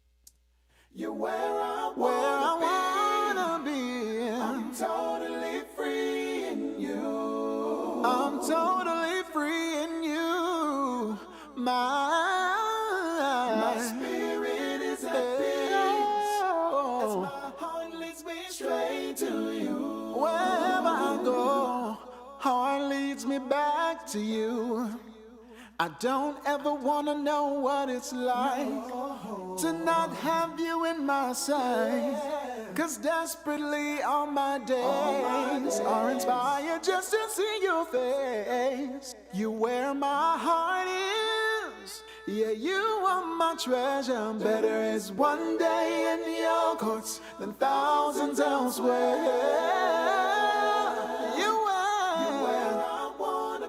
You're where I wanna be. I'm totally free in you. I'm totally free in you. My spirit is at peace as my heart leads me straight to you. Wherever I go, heart leads me back to you. I don't ever wanna know what it's like to not have you in my sight. 'Cause desperately all my days are inspired just to see your face. You where my heart is. Yeah, you are my treasure. Better is one day in your courts than thousands elsewhere. You where I wanna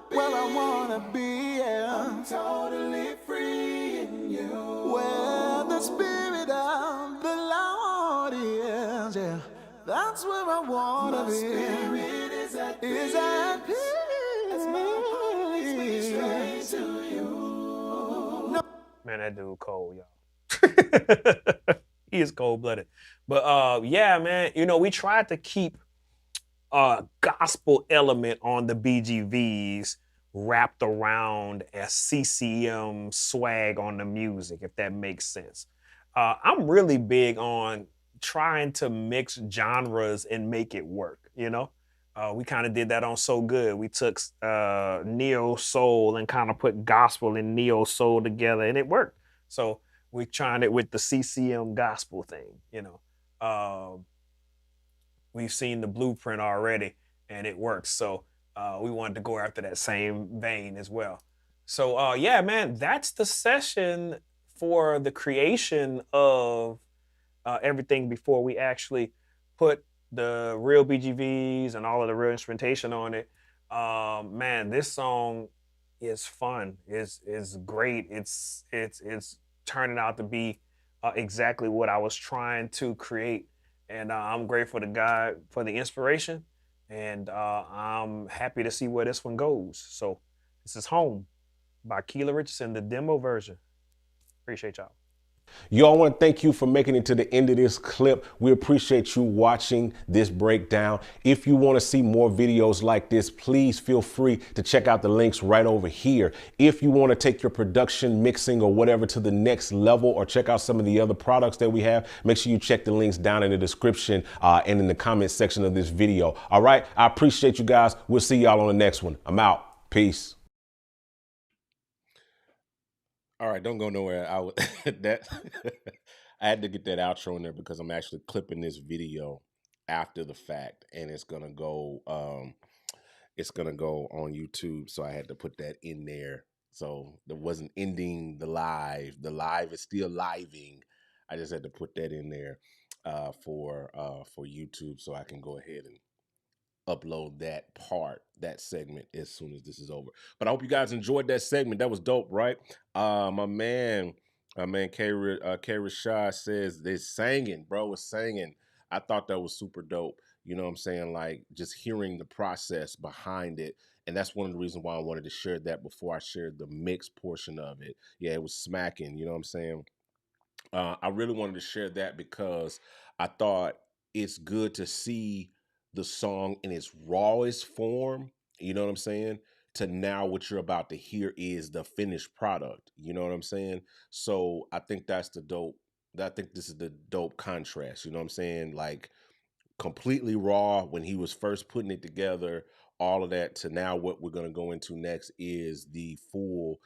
wanna be, yeah. I'm totally free in you. Where the spirit of the Lord is, yeah. That's where I wanna be. Spirit is at peace. As my heart leads me straight to you. No. Man, that dude cold, y'all. He is cold-blooded. But yeah, man, you know, we tried to keep a gospel element on the BGVs wrapped around a CCM swag on the music, if that makes sense. I'm really big on trying to mix genres and make it work, you know? We kind of did that on So Good. We took neo soul and kind of put gospel and neo soul together, and it worked. So we tried it with the CCM gospel thing, you know. We've seen the blueprint already, and it works. So we wanted to go after that same vein as well. So yeah, man, that's the session for the creation of everything before we actually put the real BGVs and all of the real instrumentation on it. Man, this song is fun. Is great. It's turning out to be exactly what I was trying to create. And I'm grateful to God for the inspiration. And I'm happy to see where this one goes. So this is Home by Keyla Richardson, the demo version. Appreciate y'all. Y'all, want to thank you for making it to the end of this clip. We appreciate you watching this breakdown. If you want to see more videos like this, please feel free to check out the links right over here. If you want to take your production, mixing, or whatever to the next level, or check out some of the other products that we have, make sure you check the links down in the description and in the comment section of this video. All right, I appreciate you guys. We'll see y'all on the next one. I'm out. Peace. All right, don't go nowhere. I had to get that outro in there because I'm actually clipping this video after the fact, and it's gonna go on YouTube. So I had to put that in there. So that wasn't ending the live. The live is still living. I just had to put that in there for YouTube, so I can go ahead and upload that segment as soon as this is over. But I hope you guys enjoyed that segment. That was dope, right? My man K Rashad says they're singing, bro. It's singing. I thought that was super dope. You know what I'm saying? Like, just hearing the process behind it. And that's one of the reasons why I wanted to share that before I shared the mix portion of it. Yeah, it was smacking. You know what I'm saying? I really wanted to share that because I thought it's good to see the song in its rawest form, you know what I'm saying, to now what you're about to hear is the finished product, you know what I'm saying? So I think that's the dope. I think this is the dope contrast, you know what I'm saying? Like, completely raw when he was first putting it together, all of that, to now what we're going to go into next is the full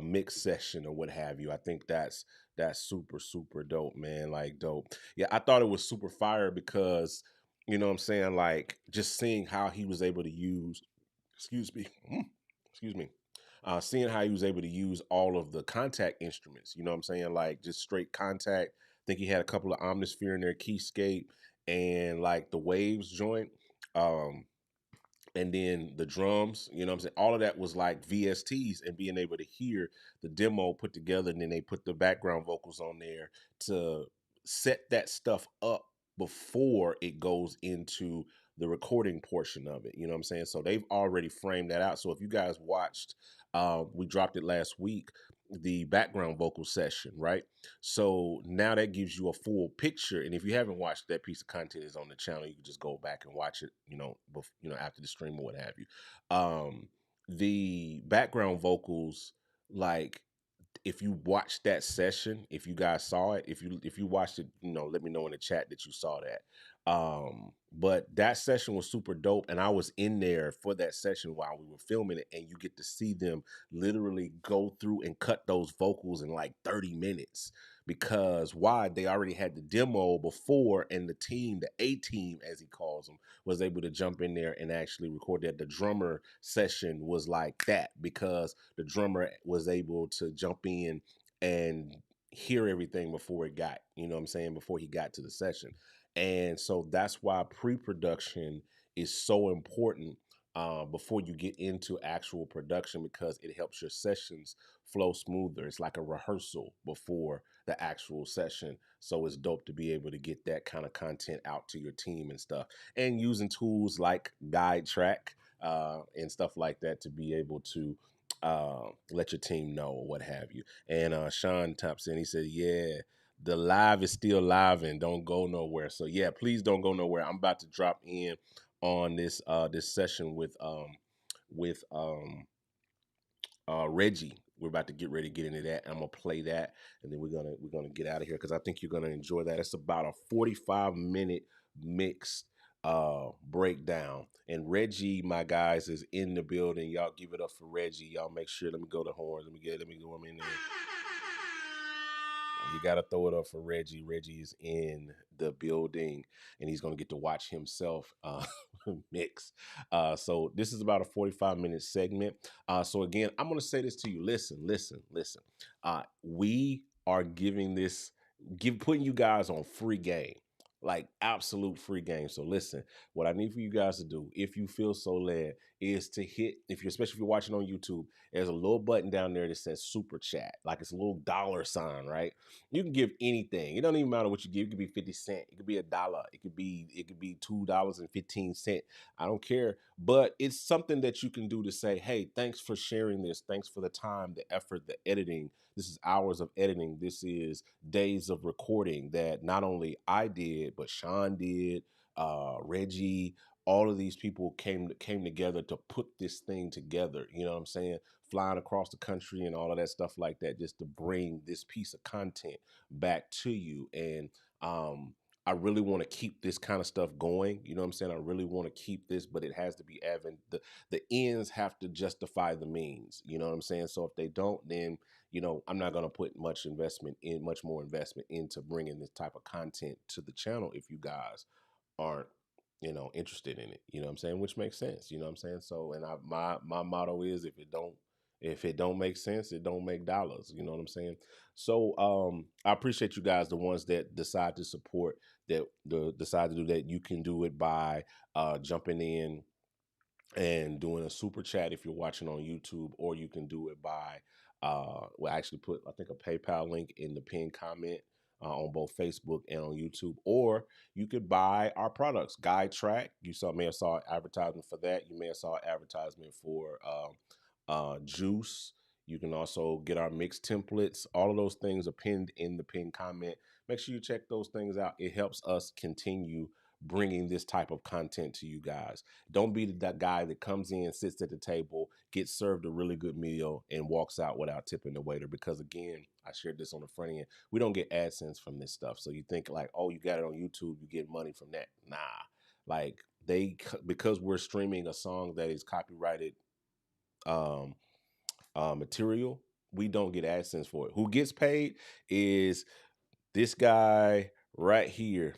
mix session or what have you. I think that's super, super dope, man. Like, dope. Yeah, I thought it was super fire because, you know what I'm saying, like, just seeing how he was able to use, excuse me, seeing how he was able to use all of the contact instruments, you know what I'm saying, like just straight contact. I think he had a couple of Omnisphere in there, Keyscape, and like the waves joint, and then the drums, you know what I'm saying? All of that was like VSTs, and being able to hear the demo put together, and then they put the background vocals on there to set that stuff up before it goes into the recording portion of it. You know what I'm saying? So they've already framed that out. So if you guys watched, we dropped it last week, the background vocal session, right? So now that gives you a full picture. And if you haven't watched, that piece of content is on the channel. You can just go back and watch it, after the stream or what have you. The background vocals, like, if you watched that session, if you guys saw it, if you watched it, let me know in the chat that you saw that. But that session was super dope, and I was in there for that session while we were filming it, and you get to see them literally go through and cut those vocals in like 30 minutes. Because why? They already had the demo before, and the team, the A team as he calls them, was able to jump in there and actually record that. The drummer session was like that because the drummer was able to jump in and hear everything before it got, before he got to the session. And so that's why pre-production is so important before you get into actual production, because it helps your sessions flow smoother. It's like a rehearsal before the actual session. So it's dope to be able to get that kind of content out to your team and stuff, and using tools like Guide Track and stuff like that to be able to let your team know or what have you. And Sean Thompson, he said, yeah, the live is still live and don't go nowhere. So yeah, please don't go nowhere. I'm about to drop in on this this session with Reggie. We're about to get ready to get into that. I'm gonna play that, and then we're gonna get out of here because I think you're gonna enjoy that. It's about a 45-minute mix breakdown. And Reggie, my guys, is in the building. Y'all give it up for Reggie. Y'all make sure. Let me go to horns. Let me go in there. You got to throw it up for Reggie. Reggie is in the building, and he's going to get to watch himself mix. So this is about a 45-minute segment. So again, I'm going to say this to you. Listen. We are putting you guys on free game. Like absolute free game. So listen, what I need for you guys to do, if you feel so led, is to hit, especially if you're watching on YouTube, there's a little button down there that says super chat. Like it's a little dollar sign, right? You can give anything. It don't even matter what you give. It could be 50 cents. It could be $1. It could be $2.15. I don't care. But it's something that you can do to say, hey, thanks for sharing this. Thanks for the time, the effort, the editing. This is hours of editing. This is days of recording that not only I did, but Sean did, Reggie, all of these people came together to put this thing together. You know what I'm saying? Flying across the country and all of that stuff like that, just to bring this piece of content back to you. And I really want to keep this kind of stuff going. You know what I'm saying? I really want to keep this, but it has to be the ends have to justify the means. You know what I'm saying? So if they don't, then, you know, I'm not going to put much more investment into bringing this type of content to the channel if you guys aren't, you know, interested in it. You know what I'm saying? Which makes sense. You know what I'm saying? So, and my motto is if it don't make sense, it don't make dollars. You know what I'm saying? So I appreciate you guys, the ones that decide to support, decide to do that. You can do it by jumping in and doing a super chat if you're watching on YouTube, or you can do it by we'll actually put, I think, a PayPal link in the pinned comment on both Facebook and on YouTube, or you could buy our products. Guide Track, may have saw advertisement for that. You may have saw advertisement for Juice. You can also get our mix templates. All of those things are pinned in the pinned comment. Make sure you check those things out. It helps us continue bringing this type of content to you guys. Don't be that guy that comes in, sits at the table, gets served a really good meal, and walks out without tipping the waiter. Because again, I shared this on the front end, we don't get AdSense from this stuff. So you think like, oh, you got it on YouTube, you get money from that. Nah, like because we're streaming a song that is copyrighted material, we don't get AdSense for it. Who gets paid is this guy right here.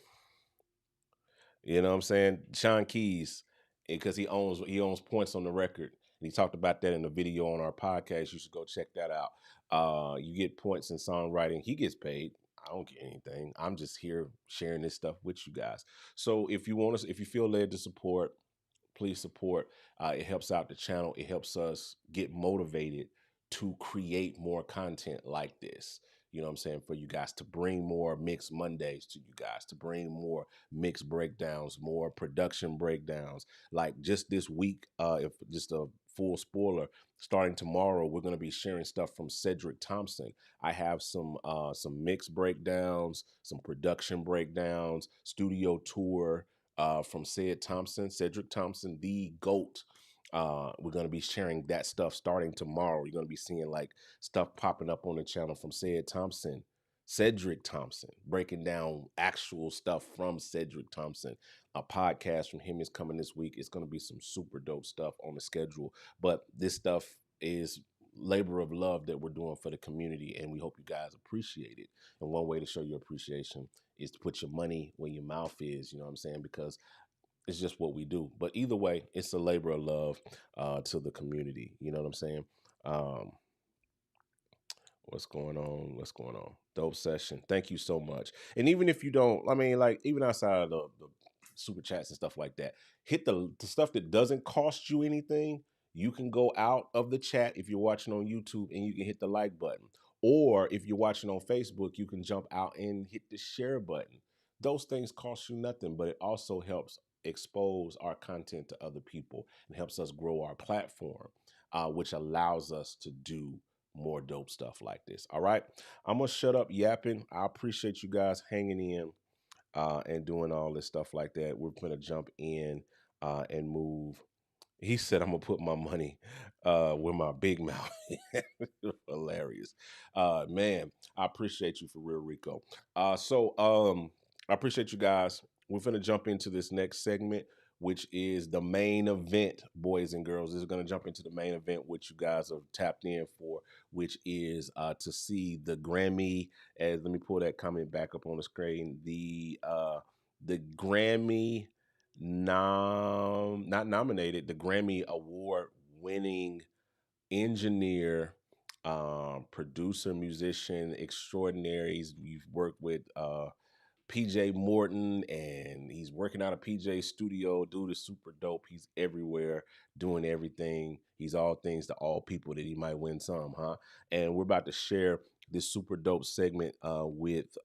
You know what I'm saying? Sean Keys, because he owns points on the record. And he talked about that in the video on our podcast. You should go check that out. You get points in songwriting. He gets paid. I don't get anything. I'm just here sharing this stuff with you guys. So if you feel led to support, please support. It helps out the channel. It helps us get motivated to create more content like this. You know what I'm saying? For you guys to bring more Mix Mondays to you guys, to bring more mix breakdowns, more production breakdowns. Like just this week, if just a full spoiler, starting tomorrow, we're going to be sharing stuff from Cedric Thompson. I have some mix breakdowns, some production breakdowns, studio tour from Cedric Thompson, the GOAT. We're going to be sharing that stuff starting tomorrow. You're going to be seeing like stuff popping up on the channel from Cedric Thompson, breaking down actual stuff from Cedric Thompson. A podcast from him is coming this week. It's going to be some super dope stuff on the schedule. But this stuff is labor of love that we're doing for the community, and we hope you guys appreciate it. And one way to show your appreciation is to put your money where your mouth is, you know what I'm saying? Because it's just what we do. But either way, it's a labor of love to the community. You know what I'm saying? What's going on? Dope session. Thank you so much. And even if you don't, I mean, like even outside of the super chats and stuff like that. Hit the stuff that doesn't cost you anything. You can go out of the chat if you're watching on YouTube and you can hit the like button. Or if you're watching on Facebook, you can jump out and hit the share button. Those things cost you nothing, but it also helps expose our content to other people and helps us grow our platform, which allows us to do more dope stuff like this. All right. I'm going to shut up yapping. I appreciate you guys hanging in and doing all this stuff like that. We're going to jump in and move. He said, I'm going to put my money where my big mouth is. Hilarious. Man, I appreciate you for real, Rico. So I appreciate you guys. We're going to jump into this next segment, which is the main event, boys and girls. This is going to jump into the main event, which you guys have tapped in for, which is to see the Grammy, as let me pull that comment back up on the screen, the Grammy, not nominated, the Grammy-Award Winning Engineer, producer, musician extraordinary. You've worked with PJMorton, and he's working out of PJ studio. Dude is super dope. He's everywhere doing everything. He's all things to all people that he might win some, huh? And we're about to share this super dope segment with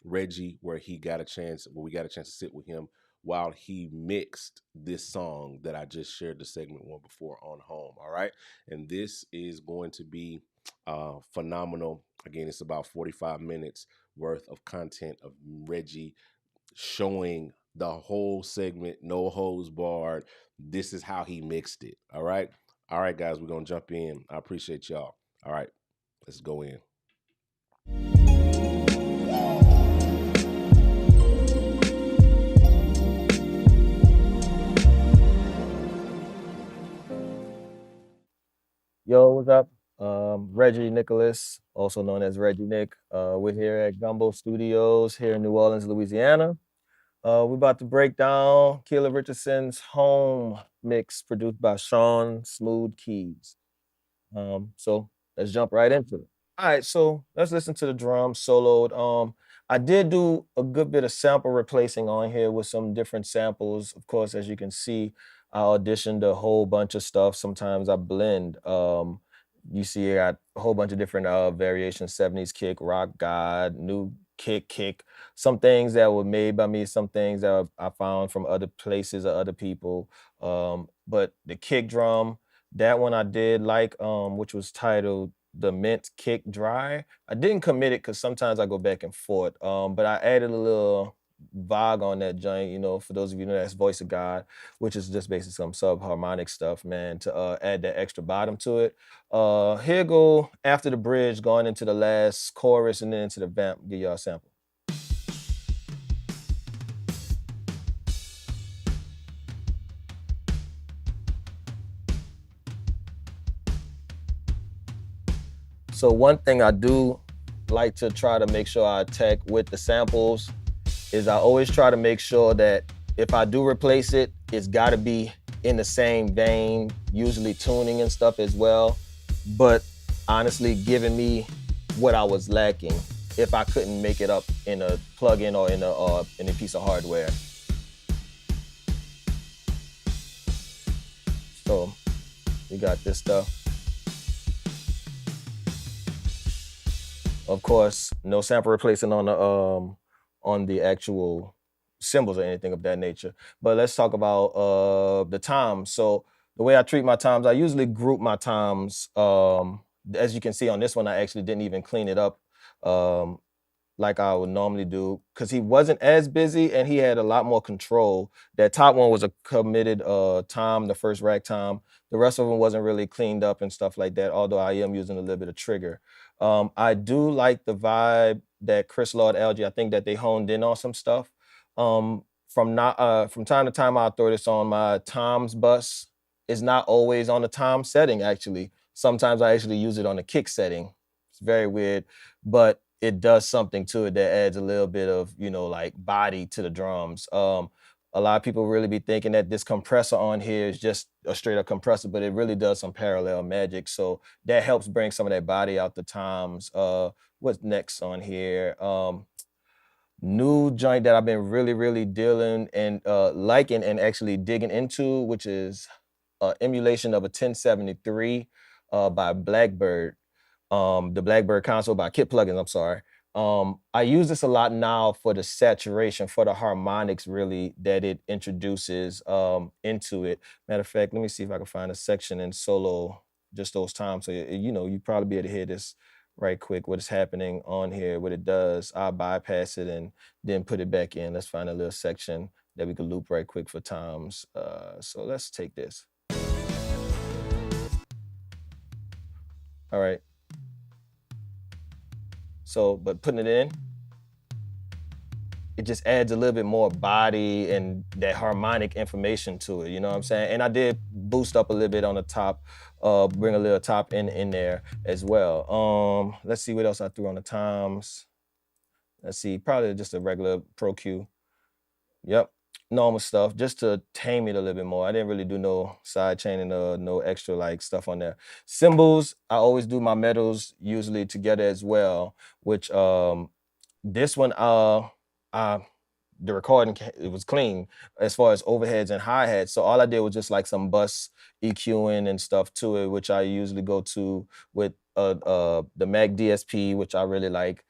Reggie, where we got a chance to sit with him while he mixed this song that I just shared the segment one before on Home. All right. And this is going to be phenomenal. Again, it's about 45 minutes worth of content of Reggie showing the whole segment, no hose barred. This is how he mixed it. All right. All right, guys, we're going to jump in. I appreciate y'all. All right, let's go in. Yo, what's up? Reggie Nicholas, also known as Reggie Nic. We're here at Gumbo Studios here in New Orleans, Louisiana. We're about to break down Keyla Richardson's Home mix produced by Sean Smooth Keys. So let's jump right into it. All right, so let's listen to the drums soloed. I did do a good bit of sample replacing on here with some different samples. Of course, as you can see, I auditioned a whole bunch of stuff. Sometimes I blend. You see I got a whole bunch of different variations, 70s kick, rock god, new kick, some things that were made by me, some things that I found from other places or other people. But the kick drum, that one I did like, which was titled The Mint Kick Dry. I didn't commit it because sometimes I go back and forth, but I added a little Vogue on that joint, you know, for those of you who know, that's Voice of God, which is just basically some subharmonic stuff, man, to add that extra bottom to it. Here go after the bridge, going into the last chorus and then into the vamp. Give y'all a sample. So one thing I do like to try to make sure I attack with the samples is I always try to make sure that if I do replace it, it's gotta be in the same vein, usually tuning and stuff as well, but honestly giving me what I was lacking if I couldn't make it up in a plugin or in a piece of hardware. So we got this stuff. Of course, no sample replacing on the actual cymbals or anything of that nature. But let's talk about the toms. So the way I treat my toms, I usually group my toms. As you can see on this one, I actually didn't even clean it up like I would normally do because he wasn't as busy and he had a lot more control. That top one was a committed tom, the first rack tom. The rest of them wasn't really cleaned up and stuff like that, although I am using a little bit of trigger. I do like the vibe that Chris Lord Algie, I think that they honed in on some stuff. From time to time, I'll throw this on my toms bus. It's not always on the tom setting, actually. Sometimes I actually use it on the kick setting. It's very weird, but it does something to it that adds a little bit of, you know, like body to the drums. A lot of people really be thinking that this compressor on here is just a straight up compressor, but it really does some parallel magic. So that helps bring some of that body out the toms. What's next on here? new joint that I've been really dealing and liking and actually digging into, which is emulation of a 1073 by Blackbird. The Blackbird console by Kit Plugins, I'm sorry. I use this a lot now for the saturation, for the harmonics really that it introduces into it. Matter of fact, let me see if I can find a section in solo just those times. So, you know, you probably be able to hear this right quick, what is happening on here, what it does. I'll bypass it and then put it back in. Let's find a little section that we can loop right quick for times. So let's take this. All right. So, but putting it in, it just adds a little bit more body and that harmonic information to it, you know what I'm saying? And I did boost up a little bit on the top, bring a little top in there as well. Let's see what else I threw on the toms. Let's see, probably just a regular Pro Q. Yep, normal stuff, just to tame it a little bit more. I didn't really do no side chaining or no extra like stuff on there. Cymbals, I always do my metals usually together as well, which this one, the recording, it was clean as far as overheads and hi-hats. So all I did was just like some bus EQing and stuff to it, which I usually go to with the Mac DSP, which I really like.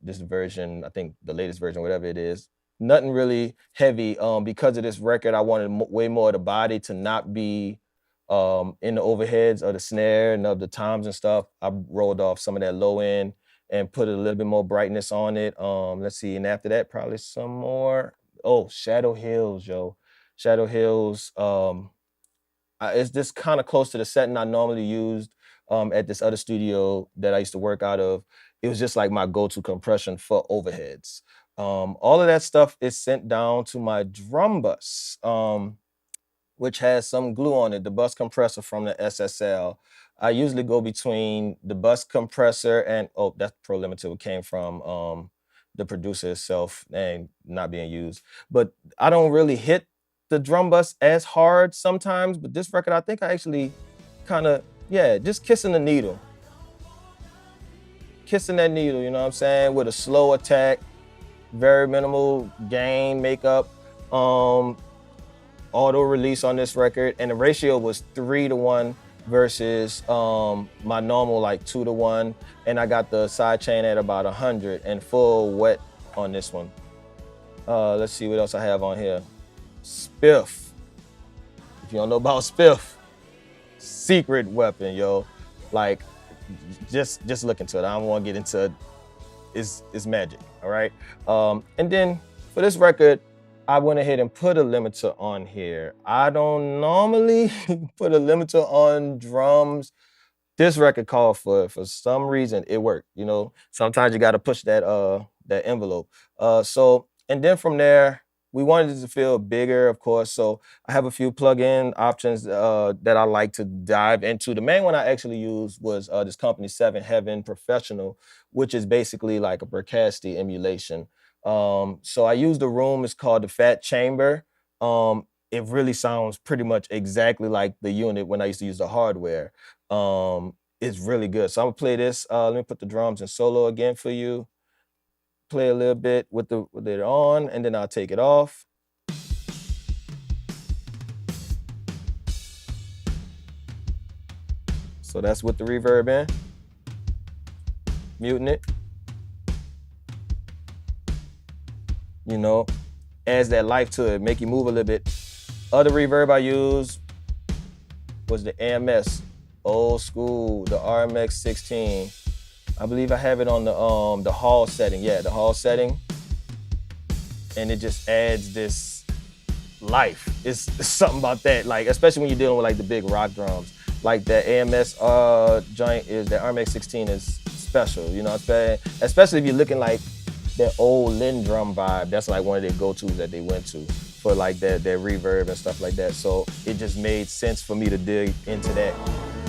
This version, I think the latest version, whatever it is. Nothing really heavy. Because of this record, I wanted way more of the body to not be in the overheads of the snare and of the toms and stuff. I rolled off some of that low end and put a little bit more brightness on it. Let's see, and after that, probably some more. Oh, Shadow Hills, yo. Shadow Hills, it's just kind of close to the setting I normally used at this other studio that I used to work out of. It was just like my go-to compression for overheads. All of that stuff is sent down to my drum bus, which has some glue on it, the bus compressor from the SSL. I usually go between the bus compressor and, oh, that's Pro Limited, came from the producer itself and not being used. But I don't really hit the drum bus as hard sometimes, but this record, I think I actually kind of, yeah, just kissing the needle. Kissing that needle, you know what I'm saying? With a slow attack, very minimal gain makeup, auto release on this record, and the ratio was 3-to-1 versus my normal like 2-to-1, and I got the side chain at about 100 and full wet on this one. Let's see what else I have on here. Spiff. If you don't know about Spiff, secret weapon, yo. Like, just look into it. I don't want to get into it. It's magic, all right? And then for this record, I went ahead and put a limiter on here. I don't normally put a limiter on drums. This record called for some reason, it worked, you know? Sometimes you gotta push that envelope. And then from there, we wanted it to feel bigger, of course, so I have a few plug-in options that I like to dive into. The main one I actually used was this company, 7 Heaven Professional, which is basically like a Bricasti emulation. So I used the room, it's called the Fat Chamber. It really sounds pretty much exactly like the unit when I used to use the hardware. It's really good. So I'm gonna play this. Let me put the drums in solo again for you. Play a little bit with it on, and then I'll take it off. So that's with the reverb in. Muting it. You know, adds that life to it, make you move a little bit. Other reverb I used was the AMS, old school, the RMX 16. I believe I have it on the hall setting. Yeah, the hall setting. And it just adds this life. It's something about that, like, especially when you're dealing with like the big rock drums. Like the AMS joint is, the RMX 16 is special, you know what I'm saying? Especially if you're looking like that old Lynn drum vibe. That's like one of their go-tos that they went to for like that reverb and stuff like that. So it just made sense for me to dig into that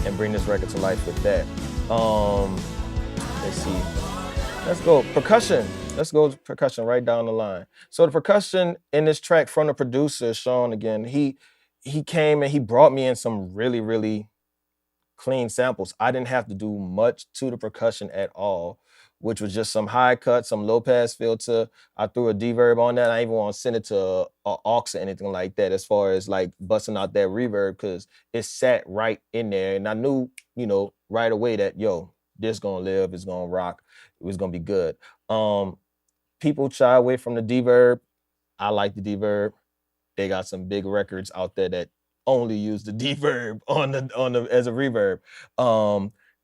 and bring this record to life with that. Let's see. Let's go percussion. Let's go percussion right down the line. So the percussion in this track from the producer, Sean, again, he came and he brought me in some really, really clean samples. I didn't have to do much to the percussion at all, which was just some high cut, some low pass filter. I threw a reverb on that. I didn't even want to send it to a aux or anything like that as far as like busting out that reverb, because it sat right in there. And I knew, you know, right away that, yo, this gonna live, it's gonna rock, it was gonna be good. People shy away from the reverb. I like the reverb. They got some big records out there that only use the reverb on the as a reverb.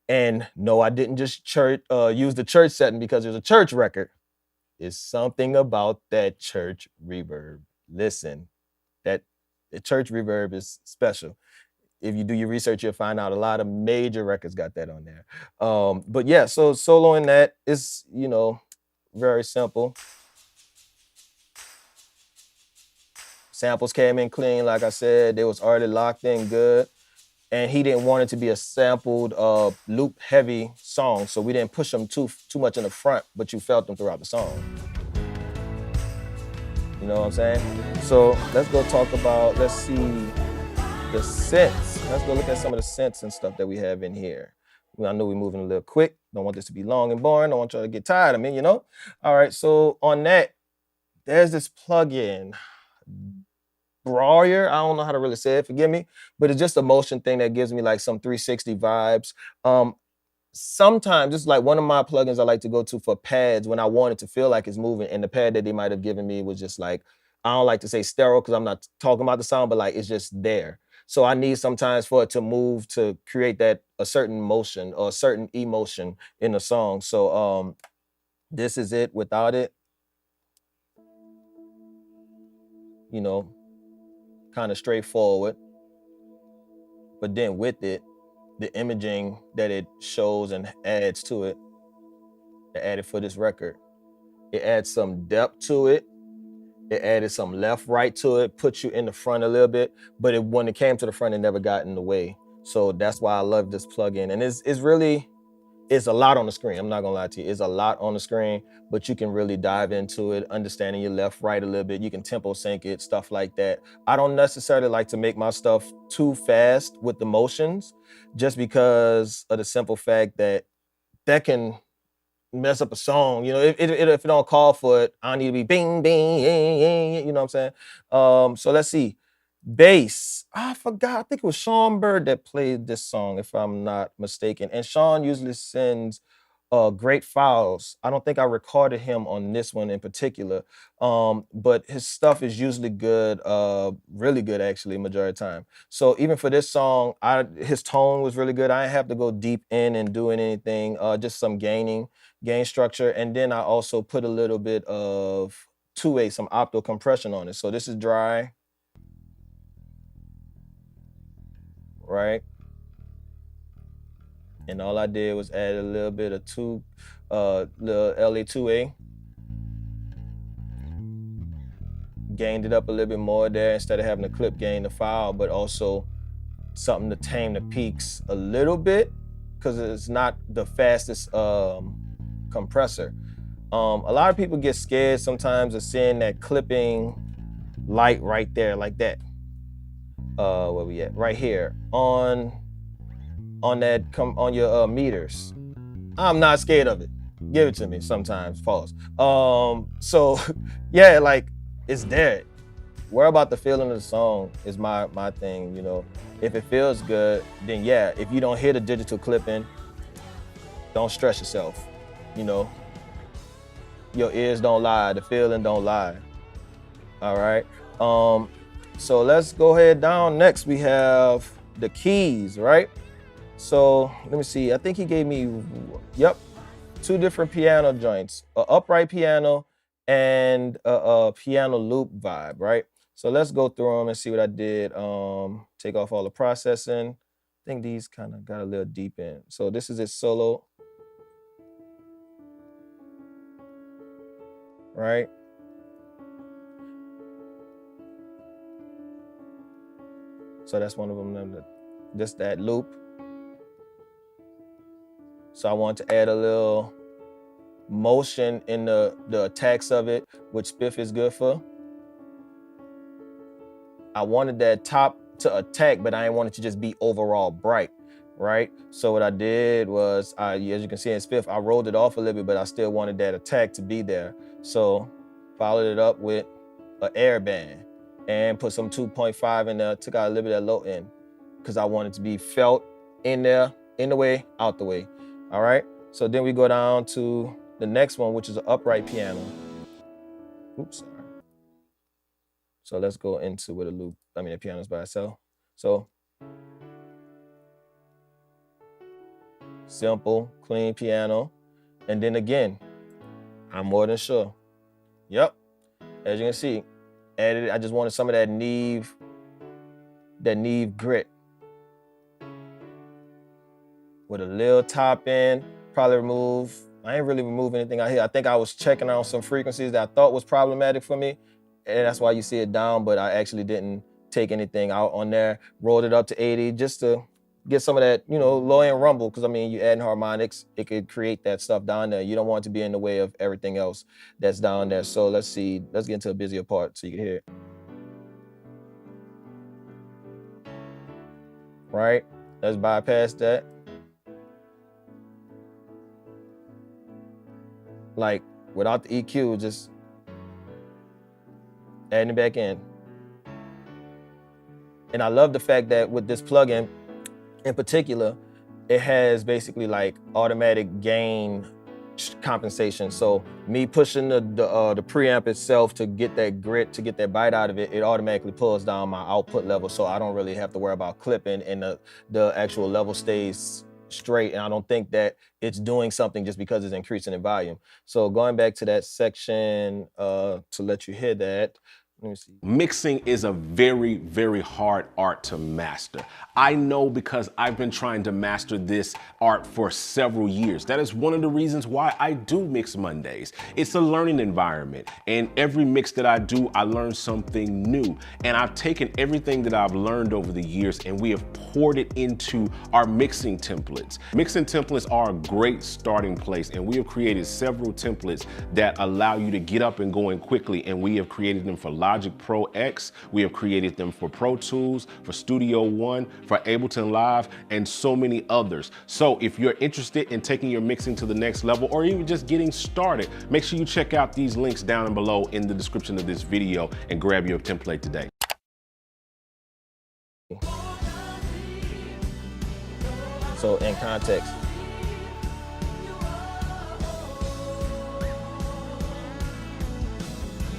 And no, I didn't just use the church setting because it was a church record. It's something about that church reverb. Listen, that the church reverb is special. If you do your research, you'll find out a lot of major records got that on there. But yeah, so soloing that is, you know, very simple. Samples came in clean, like I said. They was already locked in good. And he didn't want it to be a sampled, loop-heavy song, so we didn't push them too much in the front, but you felt them throughout the song. You know what I'm saying? So let's go talk about, let's see, the synths. Let's go look at some of the synths and stuff that we have in here. I know we're moving a little quick. Don't want this to be long and boring. Don't want y'all to get tired of me, you know? All right, so on that, there's this plugin. Brawler, I don't know how to really say it, forgive me, but it's just a motion thing that gives me like some 360 vibes. Sometimes it's like one of my plugins I like to go to for pads when I want it to feel like it's moving, and the pad that they might have given me was just like, I don't like to say sterile because I'm not talking about the sound, but like it's just there. So I need sometimes for it to move to create that a certain motion or a certain emotion in the song. So this is it without it. You know, kind of straightforward, but then with it, the imaging that it shows and adds to it, it added for this record. It adds some depth to it. It added some left, right to it, puts you in the front a little bit, but when it came to the front, it never got in the way. So that's why I love this plugin. And it's a lot on the screen. I'm not gonna lie to you. It's a lot on the screen, but you can really dive into it, understanding your left, right a little bit. You can tempo sync it, stuff like that. I don't necessarily like to make my stuff too fast with the motions, just because of the simple fact that that can mess up a song. You know, if it don't call for it, I need to be bing, bing, you know what I'm saying? So let's see. Bass, I forgot, I think it was Sean Bird that played this song, if I'm not mistaken. And Sean usually sends great files. I don't think I recorded him on this one in particular, but his stuff is usually good, really good actually, majority of the time. So even for this song, his tone was really good. I didn't have to go deep in and doing anything, just some gain structure. And then I also put a little bit of 2/8, some opto compression on it. So this is dry. Right? And all I did was add a little bit of little LA2A. Gained it up a little bit more there instead of having the clip gain the file, but also something to tame the peaks a little bit, because it's not the fastest compressor. A lot of people get scared sometimes of seeing that clipping light right there like that. Where we at? Right here on your meters. I'm not scared of it. Give it to me sometimes. Pause. So yeah, like it's there. Worry about the feeling of the song is my thing. You know, if it feels good, then yeah. If you don't hear the digital clipping, don't stress yourself. You know, your ears don't lie. The feeling don't lie. All right. So let's go ahead down. Next, we have the keys, right? So let me see. I think he gave me, two different piano joints, an upright piano and a piano loop vibe, right? So let's go through them and see what I did. Take off all the processing. I think these kind of got a little deep in. So this is his solo, right? So that's one of them, just that loop. So I want to add a little motion in the attacks of it, which Spiff is good for. I wanted that top to attack, but I didn't want it to just be overall bright. right? So what I did was, as you can see in fifth, I rolled it off a little bit, but I still wanted that attack to be there. So followed it up with an air band and put some 2.5 in there, took out a little bit of that low end because I wanted to be felt in there, in the way, out the way, all right? So then we go down to the next one, which is an upright piano. Oops, sorry. So let's go into with a loop. I mean, the piano's by itself. So simple, clean piano. And then again, I'm more than sure. Yep, as you can see, added, I just wanted some of that Neve grit. With a little top end, probably I ain't really remove anything out here. I think I was checking on some frequencies that I thought was problematic for me. And that's why you see it down, but I actually didn't take anything out on there. Rolled it up to 80 just to get some of that, low end rumble. Cause I mean, you adding harmonics, it could create that stuff down there. You don't want it to be in the way of everything else that's down there. So let's get into a busier part so you can hear it. Right, let's bypass that. Like without the EQ, just adding it back in. And I love the fact that with this plugin in particular, it has basically like automatic gain compensation. So me pushing the preamp itself to get that grit, to get that bite out of it, it automatically pulls down my output level. So I don't really have to worry about clipping, and the actual level stays straight. And I don't think that it's doing something just because it's increasing in volume. So going back to that section to let you hear that. Let me see. Mixing is a very, very hard art to master. I know because I've been trying to master this art for several years. That is one of the reasons why I do Mix Mondays. It's a learning environment, and every mix that I do, I learn something new. And I've taken everything that I've learned over the years and we have poured it into our mixing templates. Mixing templates are a great starting place, and we have created several templates that allow you to get up and going quickly, and we have created them for Logic Pro X, we have created them for Pro Tools, for Studio One, for Ableton Live, and so many others. So if you're interested in taking your mixing to the next level, or even just getting started, make sure you check out these links down below in the description of this video and grab your template today. So in context,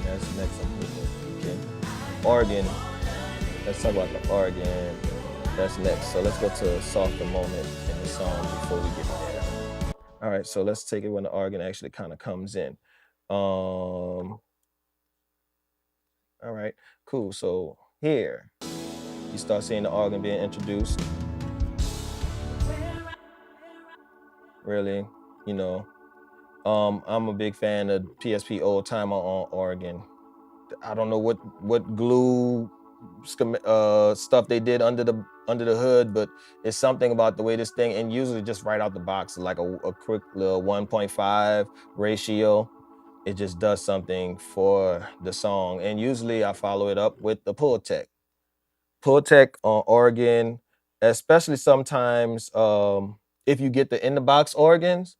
that's next. Okay. Organ. Let's talk about the organ. That's next. So let's go to a softer moment in the song before we get there. All right, so let's take it when the organ actually kind of comes in. All right, cool. So here, you start seeing the organ being introduced. Really, I'm a big fan of PSP Old Timer on organ. I don't know what glue stuff they did under the hood, but it's something about the way this thing, and usually just right out the box, like a quick little 1.5 ratio, it just does something for the song. And usually I follow it up with the pull tech on organ, especially sometimes if you get the in the box organs,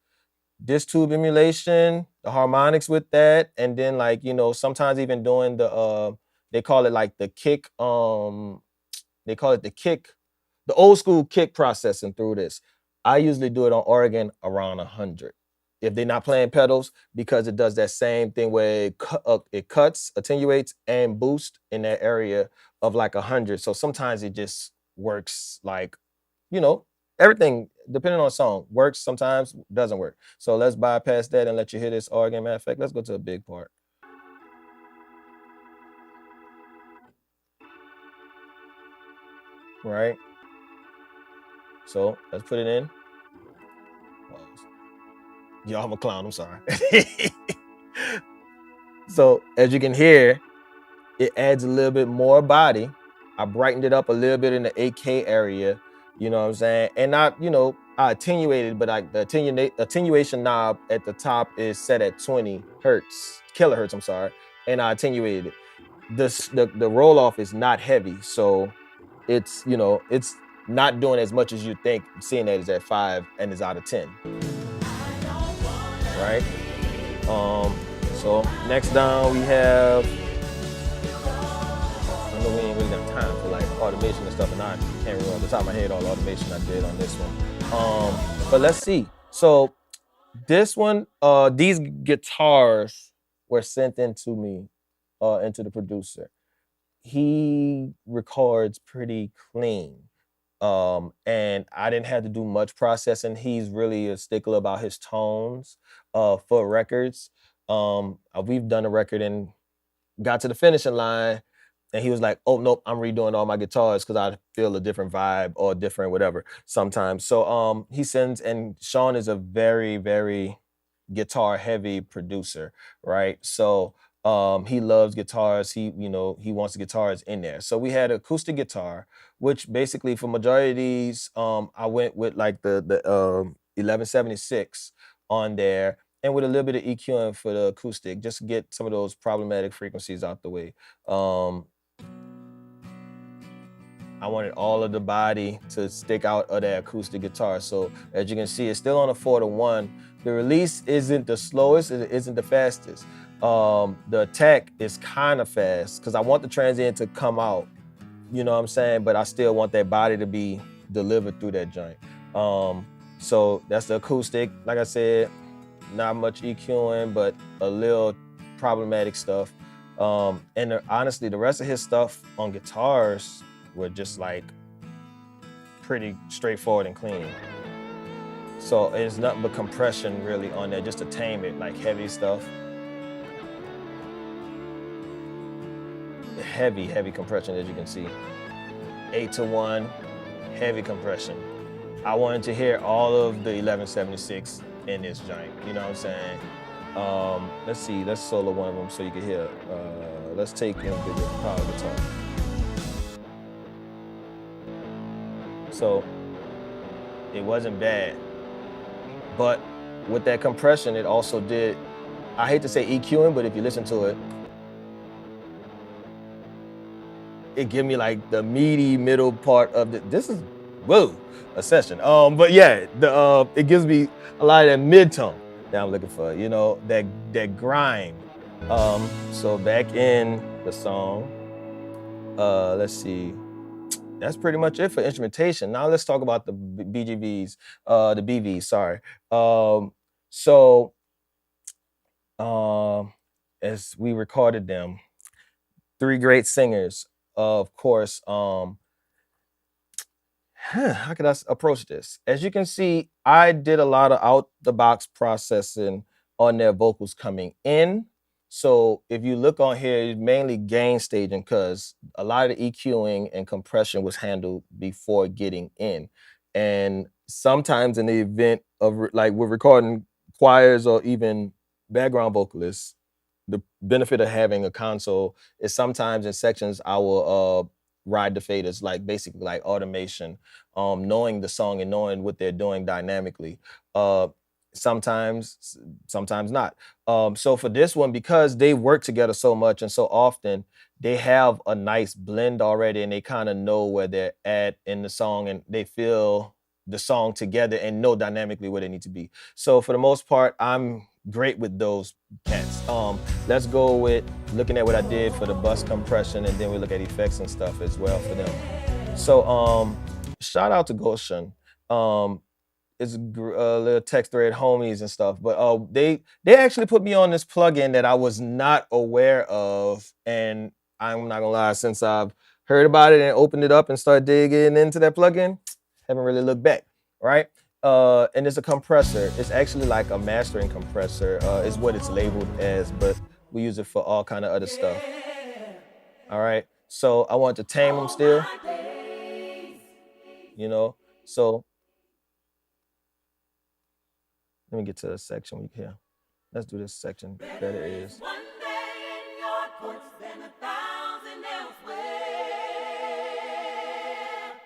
this tube emulation, the harmonics with that, and then sometimes even doing the they call it like the kick, the old school kick processing through this. I usually do it on organ around 100. If they're not playing pedals, because it does that same thing where it cuts, attenuates, and boosts in that area of like 100. So sometimes it just works like, everything, depending on the song, works, sometimes doesn't work. So let's bypass that and let you hear this organ. Matter of fact, let's go to a big part. Right? So let's put it in. Yo, I'm a clown, I'm sorry. So as you can hear, it adds a little bit more body. I brightened it up a little bit in the 8K area. You know what I'm saying? And I attenuated, but the attenuation knob at the top is set at 20 kilohertz, I'm sorry. And I attenuated it. The roll off is not heavy. So it's not doing as much as you think, seeing that it's at 5 and is out of 10. Right? So next down we have, I know we ain't really got time for like automation and stuff, and I can't remember off the top of my head all the automation I did on this one. But let's see. So this one, these guitars were sent into me, into the producer. He records pretty clean. And I didn't have to do much processing. He's really a stickler about his tones for records. We've done a record and got to the finishing line, and he was like, oh, nope, I'm redoing all my guitars because I feel a different vibe or different whatever sometimes. So he sends, and Sean is a very, very guitar-heavy producer, right? So he loves guitars. He wants the guitars in there. So we had acoustic guitar, which basically for majority of these, I went with like the 1176 on there, and with a little bit of EQing for the acoustic, just to get some of those problematic frequencies out the way. I wanted all of the body to stick out of that acoustic guitar. So as you can see, it's still on a 4-to-1. The release isn't the slowest, it isn't the fastest. The attack is kind of fast because I want the transient to come out, you know what I'm saying? But I still want that body to be delivered through that joint. So that's the acoustic. Like I said, not much EQing, but a little problematic stuff. And honestly, the rest of his stuff on guitars were just like pretty straightforward and clean. So it's nothing but compression really on there just to tame it, like heavy stuff. Heavy compression, as you can see. 8-to-1, heavy compression. I wanted to hear all of the 1176 in this joint, you know what I'm saying? Let's see, let's solo one of them so you can hear. Let's take in the power guitar. So it wasn't bad, but with that compression, it also did, I hate to say EQing, but if you listen to it, it give me like the meaty middle part of this is, whoa, a session. But yeah, it gives me a lot of that mid-tone that I'm looking for, you know, that grind. So back in the song, let's see. That's pretty much it for instrumentation. Now let's talk about the BVs, sorry. As we recorded them, 3 great singers, of course. How could I approach this? As you can see, I did a lot of out-the-box processing on their vocals coming in. So if you look on here, it's mainly gain staging because a lot of the EQing and compression was handled before getting in. And sometimes in the event of like we're recording choirs or even background vocalists, the benefit of having a console is sometimes in sections I will ride the faders, like basically like automation, knowing the song and knowing what they're doing dynamically. Sometimes not. So for this one, because they work together so much and so often, they have a nice blend already and they kind of know where they're at in the song and they feel the song together and know dynamically where they need to be. So for the most part, I'm great with those cats. Let's go with looking at what I did for the bus compression, and then we look at effects and stuff as well for them. So shout out to Goshen. It's a little text thread homies and stuff, but they actually put me on this plugin that I was not aware of, and I'm not gonna lie, since I've heard about it and opened it up and started digging into that plugin, haven't really looked back, right? And it's a compressor. It's actually like a mastering compressor, is what it's labeled as, but we use it for all kind of other stuff. All right, so I want to tame them still, you know, so let me get to a section we can. Let's do this section that it is.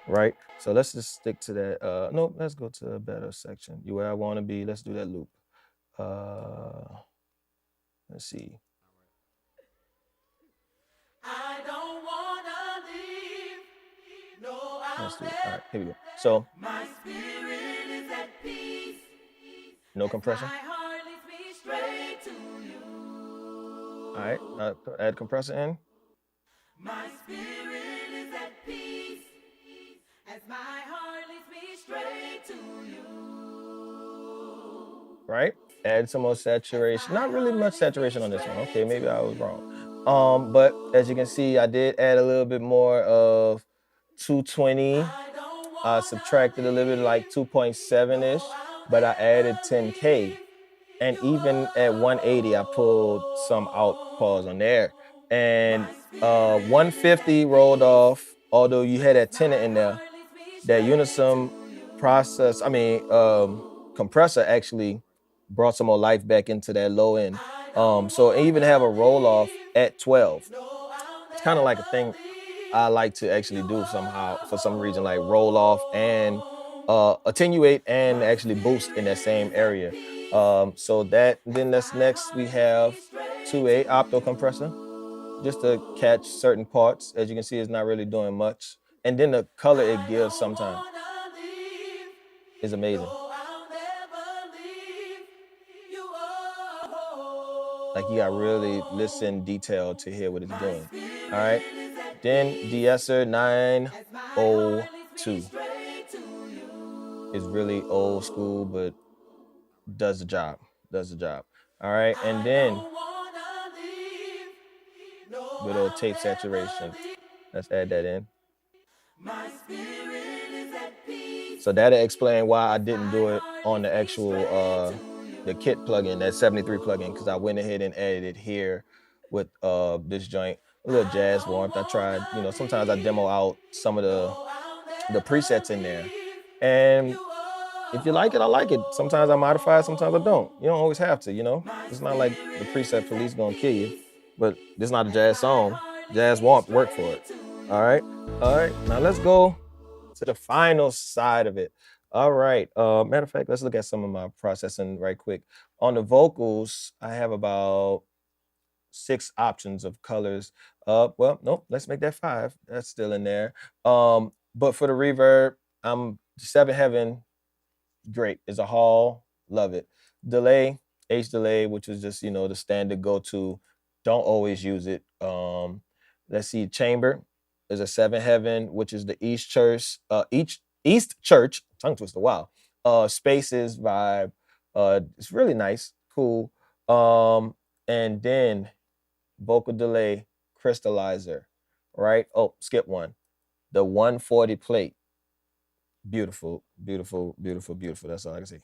Right, so let's just stick to that. No, let's go to a better section. You where I want to be. Let's do that loop. Let's see. Let's do it. All right, here we go. So, no compression. All right, add compressor in. My spirit is at peace as my heart leads me straight to you. Right? Add some more saturation. Not really much saturation on this one. Okay, maybe I was wrong. But as you can see, I did add a little bit more of 220. I subtracted a little bit like 2.7-ish, but I added 10K. And even at 180, I pulled some out pause on there. And 150 rolled off, although you had that tenor in there. That Unison compressor actually brought some more life back into that low end. So I even have a roll off at 12. It's kind of like a thing I like to actually do somehow, for some reason, like roll off and attenuate and actually boost in that same area. So then that's next we have 2A opto compressor, just to catch certain parts. As you can see, it's not really doing much. And then the color it gives sometimes is amazing. Like you got really listen detailed to hear what it's doing. All right. Then de-esser 902 is really old school, but does the job. All right. And then good old tape saturation. Let's add that in. So that'll explain why I didn't do it on the actual the kit plugin, that 73 plugin, because I went ahead and added it here with this joint. A little jazz warmth. I tried, sometimes I demo out some of the presets in there. And if you like it, I like it. Sometimes I modify it, sometimes I don't. You don't always have to, It's not like the preset police gonna kill you, but this is not a jazz song. Jazz warmth work for it. All right. Now let's go to the final side of it. All right. Matter of fact, let's look at some of my processing right quick. On the vocals, I have about 6 options of colors. Well, nope, let's make that 5. That's still in there. But for the reverb, I'm 7 Heaven, great. It's a hall, love it. Delay, H delay, which is just, the standard go-to. Don't always use it. Let's see, chamber is a 7 Heaven, which is the East Church, tongue twister, wow. Spaces vibe. It's really nice, cool. And then vocal delay, crystallizer, right? Oh, skip one. The 140 plate. Beautiful, beautiful, beautiful, beautiful. That's all I can say.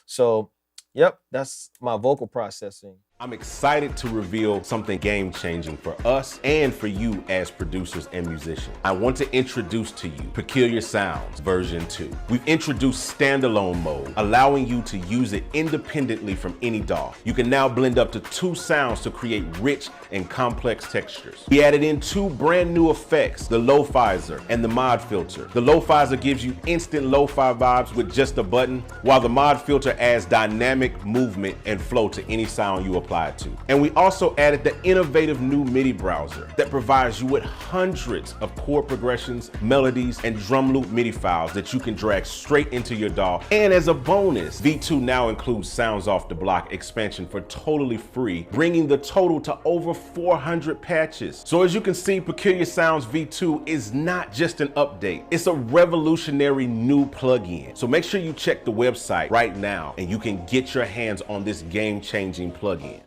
So, yep, that's my vocal processing. I'm excited to reveal something game-changing for us and for you as producers and musicians. I want to introduce to you Peculiar Sounds version 2. We've introduced standalone mode, allowing you to use it independently from any DAW. You can now blend up to 2 sounds to create rich and complex textures. We added in 2 brand new effects, the Lo-Fizer and the Mod Filter. The Lo-Fizer gives you instant lo-fi vibes with just a button, while the Mod Filter adds dynamic movement and flow to any sound you apply to. And we also added the innovative new MIDI browser that provides you with hundreds of chord progressions, melodies, and drum loop MIDI files that you can drag straight into your DAW. And as a bonus, V2 now includes Sounds Off the Block expansion for totally free, bringing the total to over 400 patches. So as you can see, Peculiar Sounds V2 is not just an update, it's a revolutionary new plugin. So make sure you check the website right now and you can get your hands on this game-changing plugin.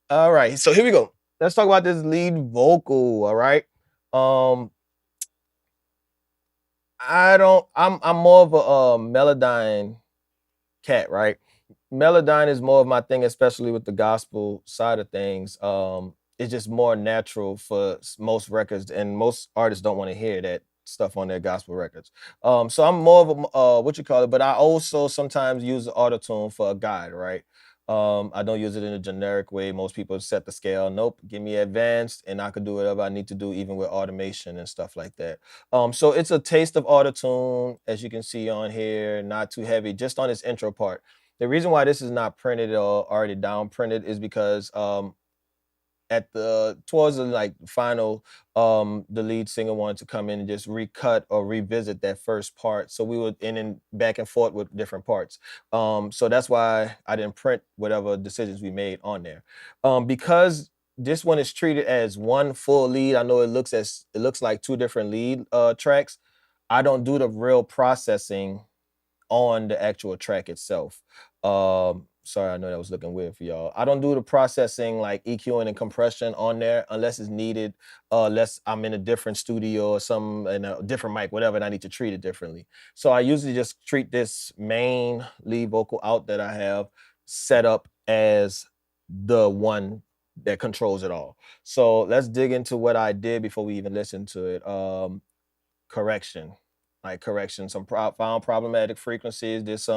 All right, so here we go. Let's talk about this lead vocal, all right? I'm more of a Melodyne cat, right? Melodyne is more of my thing, especially with the gospel side of things. It's just more natural for most records, and most artists don't want to hear that stuff on their gospel records. So I'm more of a, but I also sometimes use the auto-tune for a guide, right? I don't use it in a generic way. Most people set the scale. Nope, give me advanced and I could do whatever I need to do, even with automation and stuff like that. So it's a taste of auto-tune, as you can see on here, not too heavy, just on this intro part. The reason why this is not printed or already down printed is because towards the like final, the lead singer wanted to come in and just recut or revisit that first part. So we would in and back and forth with different parts. So that's why I didn't print whatever decisions we made on there. Because this one is treated as one full lead. I know it looks like two different lead tracks. I don't do the real processing on the actual track itself. Sorry, I know that was looking weird for y'all. I don't do the processing like EQing and compression on there unless it's needed, unless I'm in a different studio or some in a different mic, whatever, and I need to treat it differently. So I usually just treat this main lead vocal out that I have set up as the one that controls it all. So let's dig into what I did before we even listen to it. Correction, found problematic frequencies. There's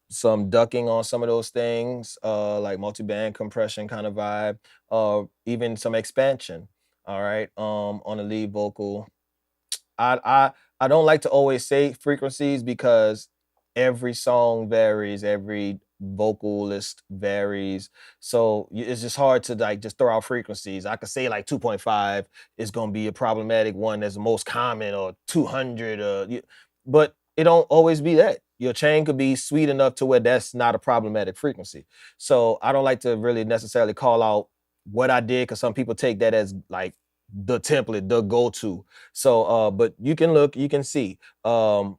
some ducking on some of those things, like multi-band compression kind of vibe, even some expansion. All right, on the lead vocal. I don't like to always say frequencies because every song varies, every vocalist varies. So it's just hard to like just throw out frequencies. I could say like 2.5 is gonna be a problematic one that's the most common, or 200, but it don't always be that. Your chain could be sweet enough to where that's not a problematic frequency. So I don't like to really necessarily call out what I did, because some people take that as like the template, the go-to. So but you can look, you can see take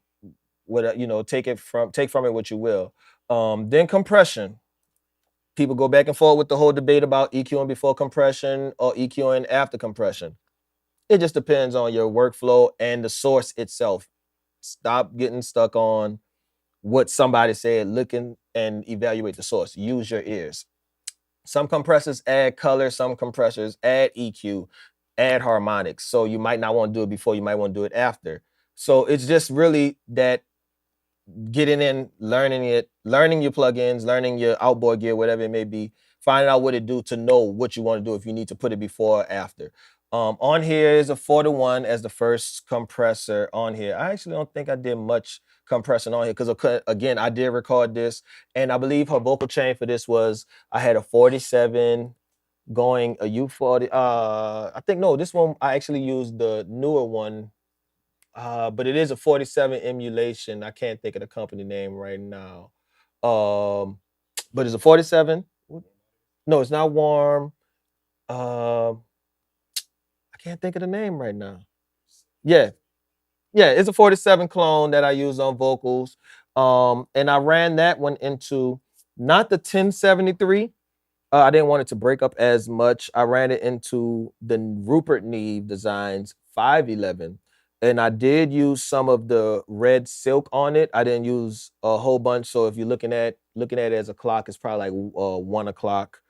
from it what you will. Then compression. People go back and forth with the whole debate about EQing before compression or EQing after compression. It just depends on your workflow and the source itself. Stop getting stuck on what somebody said, looking and evaluate the source. Use your ears. Some compressors add color, some compressors add EQ, add harmonics. So you might not want to do it before, you might want to do it after. So it's just really that getting in, learning your plugins, learning your outboard gear, whatever it may be, finding out what it do to know what you want to do, if you need to put it before or after. On here is a 4-to-1 as the first compressor on here. I actually don't think I did much compressing on here because, again, I did record this, and I believe her vocal chain for this was, I had a 47 going, a U40. I think, no, this one, I actually used the newer one, but it is a 47 emulation. I can't think of the company name right now. But it's a 47. No, it's not Warm. I can't think of the name right now. Yeah, it's a 47 clone that I use on vocals. And I ran that one into not the 1073. I didn't want it to break up as much. I ran it into the Rupert Neve Designs 511. And I did use some of the red silk on it. I didn't use a whole bunch. So if you're looking at it as a clock, it's probably like 1 o'clock,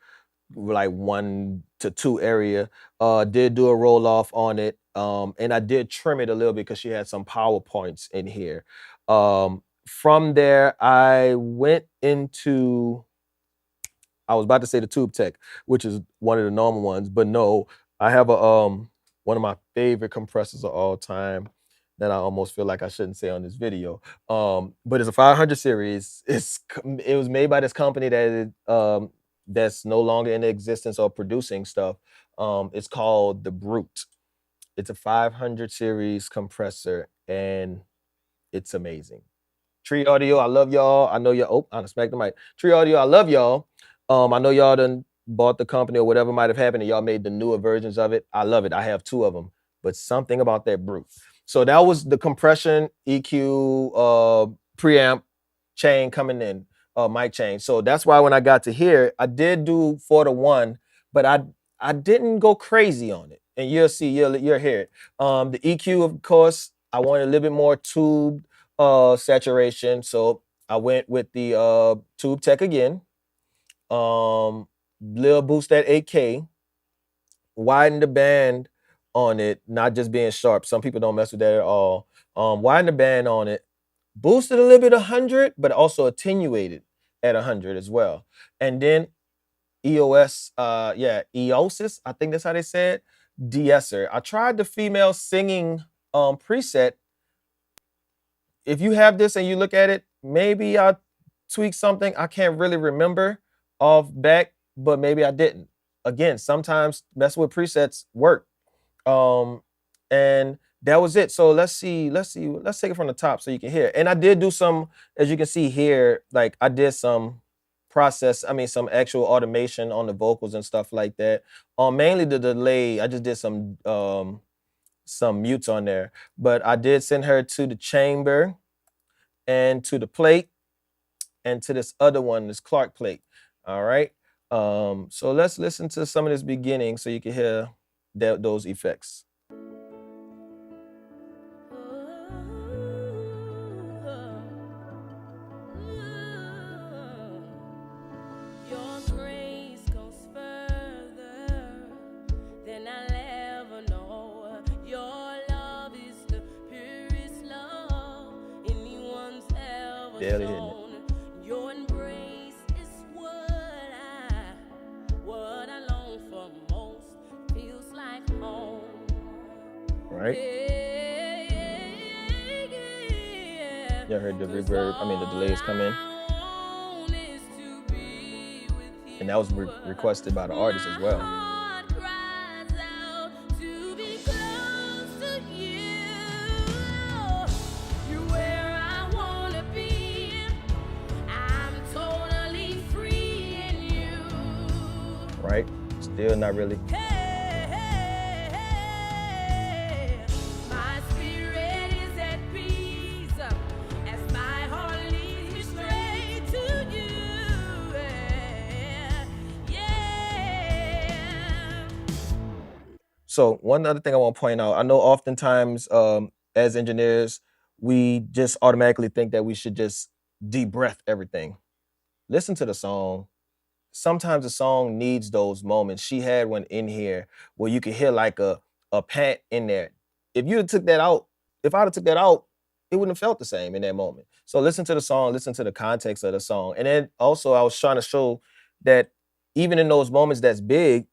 like 1 to 2 area. Did do a roll off on it. And I did trim it a little bit because she had some power points in here. From there, I went into, I was about to say the Tube Tech, which is one of the normal ones, but no, I have a one of my favorite compressors of all time that I almost feel like I shouldn't say on this video. But it's a 500 series. It was made by this company that that's no longer in existence or producing stuff. It's called the Brute. It's a 500 series compressor, and it's amazing. Tree Audio, I love y'all. I know y'all. I smacked the mic. Tree Audio, I love y'all. I know y'all done bought the company or whatever might have happened, and y'all made the newer versions of it. I love it. I have 2 of them. But something about that Brute. So that was the compression, EQ, preamp chain coming in, mic chain. So that's why when I got to here, I did do 4-to-1, but I didn't go crazy on it. And you'll see, you'll hear it. The EQ, of course, I wanted a little bit more tube saturation. So I went with the Tube Tech again. Little boost at 8K. Widen the band on it, not just being sharp. Some people don't mess with that at all. Widen the band on it. Boosted a little bit 100, but also attenuated at 100 as well. And then EOS, EOSIS, I think that's how they said, de-esser. I tried the female singing preset. If you have this and you look at it, maybe I tweaked something. I can't really remember off back, but maybe I didn't. again, sometimes that's what presets work. And that was it. So let's take it from the top so you can hear. And I did do some, as you can see here, like I did some some actual automation on the vocals and stuff like that. Mainly the delay, I just did some mutes on there. But I did send her to the chamber and to the plate and to this other one, this Clark plate. All right. So let's listen to some of this beginning so you can hear those effects. Barely hitting it. Your embrace is what I long for most. Feels like home. Right? You heard the reverb, the delays come in. And that was requested by the artist as well. Right? Still not really. My spirit is at peace as my heart leads me straight to you. Yeah. So one other thing I want to point out, I know oftentimes as engineers, we just automatically think that we should just de-breath everything. Listen to the song. Sometimes the song needs those moments. She had one in here where you could hear like a pant in there. If I'd have took that out, it wouldn't have felt the same in that moment. So listen to the song, listen to the context of the song. And then also I was trying to show that even in those moments that's big,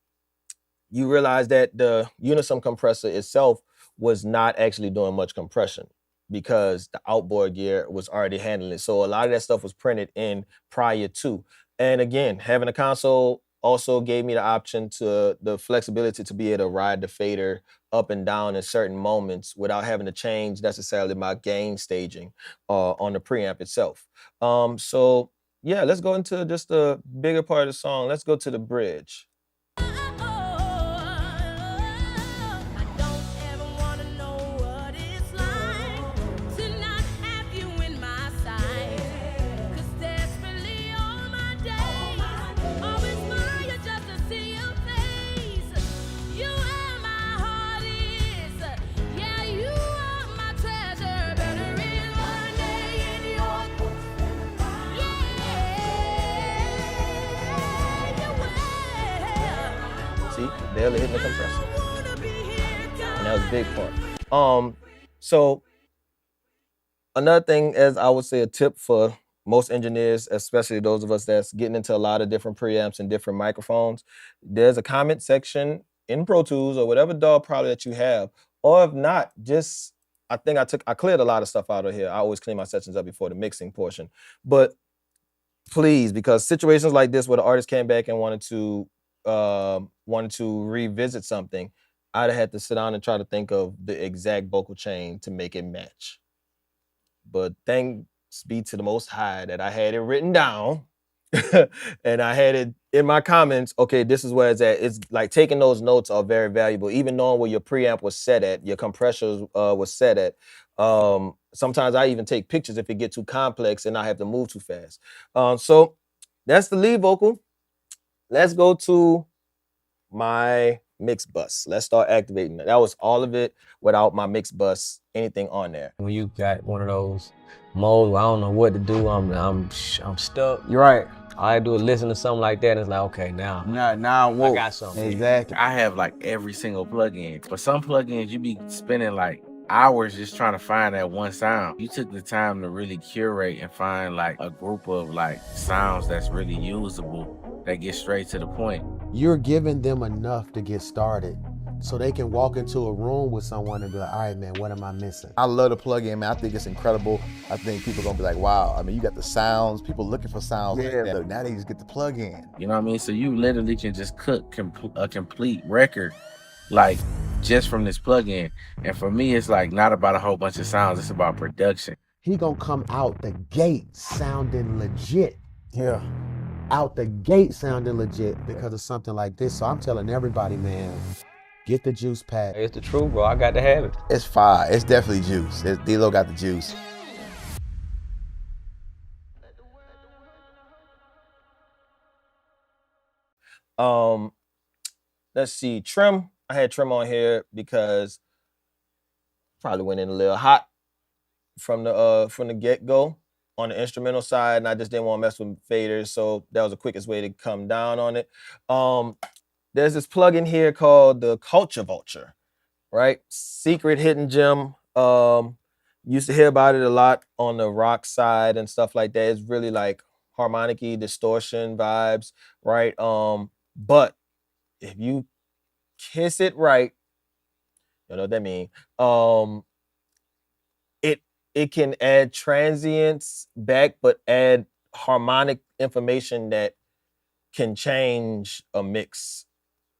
you realize that the Unison compressor itself was not actually doing much compression because the outboard gear was already handling it. So a lot of that stuff was printed in prior to. And again, having a console also gave me the option to the flexibility to be able to ride the fader up and down in certain moments without having to change necessarily my gain staging on the preamp itself. So yeah, let's go into just the bigger part of the song. Let's go to the bridge. Barely hitting the compressor. And that was a big part. So another thing, as I would say, a tip for most engineers, especially those of us that's getting into a lot of different preamps and different microphones, there's a comment section in Pro Tools or whatever DAW product that you have. Or if not, just, I cleared a lot of stuff out of here. I always clean my sessions up before the mixing portion. But please, because situations like this where the artist came back and wanted to revisit something, I'd have had to sit down and try to think of the exact vocal chain to make it match. But thanks be to the Most High that I had it written down and I had it in my comments. Okay, this is where it's at. It's like taking those notes are very valuable, even knowing where your preamp was set at, your compressor was set at. Sometimes I even take pictures if it gets too complex and I have to move too fast. So that's the lead vocal. Let's go to my mix bus. Let's start activating it. That was all of it without my mix bus, anything on there. When you got one of those modes where I don't know what to do, I'm stuck. You're right. All I do is listen to something like that and it's like, okay, now I got something. Exactly. I have like every single plugin. For some plugins, you be spending like hours just trying to find that one sound. You took the time to really curate and find like a group of like sounds that's really usable, that get straight to the point. You're giving them enough to get started so they can walk into a room with someone and be like, all right, man, what am I missing? I love the plug-in, man. I think it's incredible. I think people are gonna be like, wow. I mean, you got the sounds, people looking for sounds like that. Look, now they just get the plug-in. You know what I mean? So you literally can just cook a complete record, like, just from this plug-in. And for me, it's like not about a whole bunch of sounds, it's about production. He gonna come out the gate sounding legit. Yeah. Out the gate sounding legit because of something like this. So I'm telling everybody, man, get the juice pack. It's the truth, bro. I got to have it. It's fire. It's definitely juice. D-Lo got the juice. Let's see, Trim. I had Trim on here because probably went in a little hot from the get-go on the instrumental side, and I just didn't want to mess with faders, so that was the quickest way to come down on it. There's this plugin here called the Culture Vulture, right? Secret hidden gem. Used to hear about it a lot on the rock side and stuff like that. It's really like harmonic-y, distortion vibes, right? But if you kiss it right, you know what that means. It can add transients back, but add harmonic information that can change a mix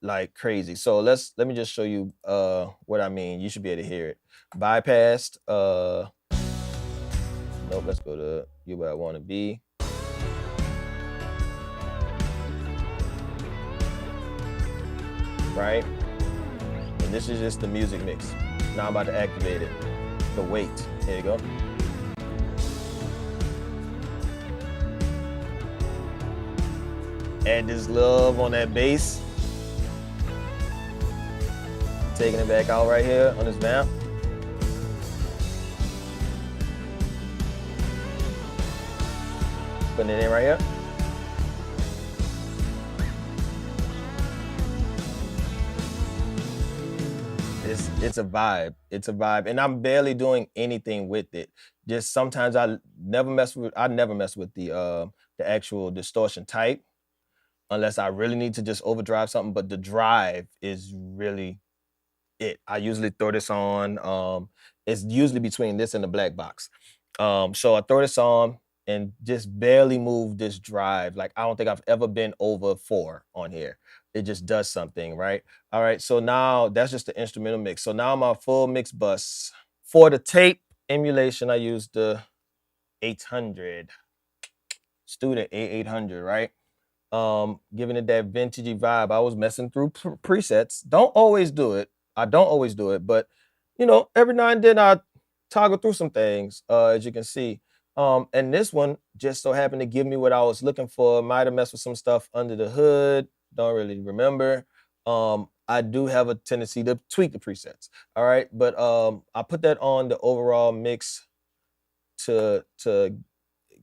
like crazy. So let me just show you what I mean. You should be able to hear it. Bypassed. Nope, let's go to You Where I Wanna Be. Right? And this is just the music mix. Now I'm about to activate it. The weight. Here you go. Add this love on that bass. Taking it back out right here on this vamp. Putting it in right here. It's a vibe. It's a vibe. And I'm barely doing anything with it. Just sometimes I never mess with the actual distortion type unless I really need to just overdrive something. But the drive is really it. I usually throw this on. It's usually between this and the black box. So I throw this on and just barely move this drive. Like, I don't think I've ever been over 4 on here. It just does something, right? All right, so now that's just the instrumental mix. So now my full mix bus. For the tape emulation, I used the 800, Student A800, right? Giving it that vintagey vibe. I was messing through presets. Don't always do it. I don't always do it, but you know, every now and then I toggle through some things, as you can see. And this one just so happened to give me what I was looking for. Might have messed with some stuff under the hood. Don't really remember. I do have a tendency to tweak the presets. All right, but I put that on the overall mix to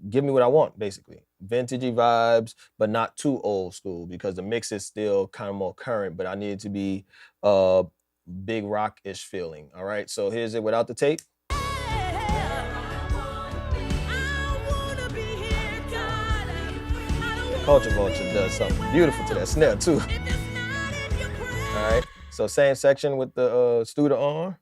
give me what I want, basically. Vintagey vibes, but not too old school because the mix is still kind of more current, but I need it to be big rock-ish feeling. All right, so here's it without the tape. Culture Vulture does something beautiful to that snare too. All right, so same section with the Studer on.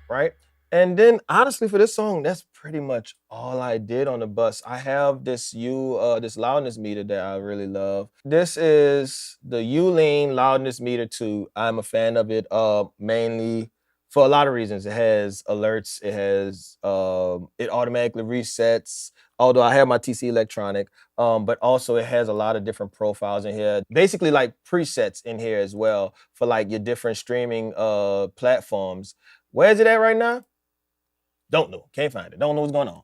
Right. And then honestly for this song, that's pretty much all I did on the bus. I have this this loudness meter that I really love. This is the U-Lean loudness meter 2. I'm a fan of it mainly for a lot of reasons. It has alerts, it has it automatically resets, although I have my TC electronic, but also it has a lot of different profiles in here. Basically like presets in here as well for like your different streaming platforms. Where is it at right now? Don't know. Can't find it. Don't know what's going on.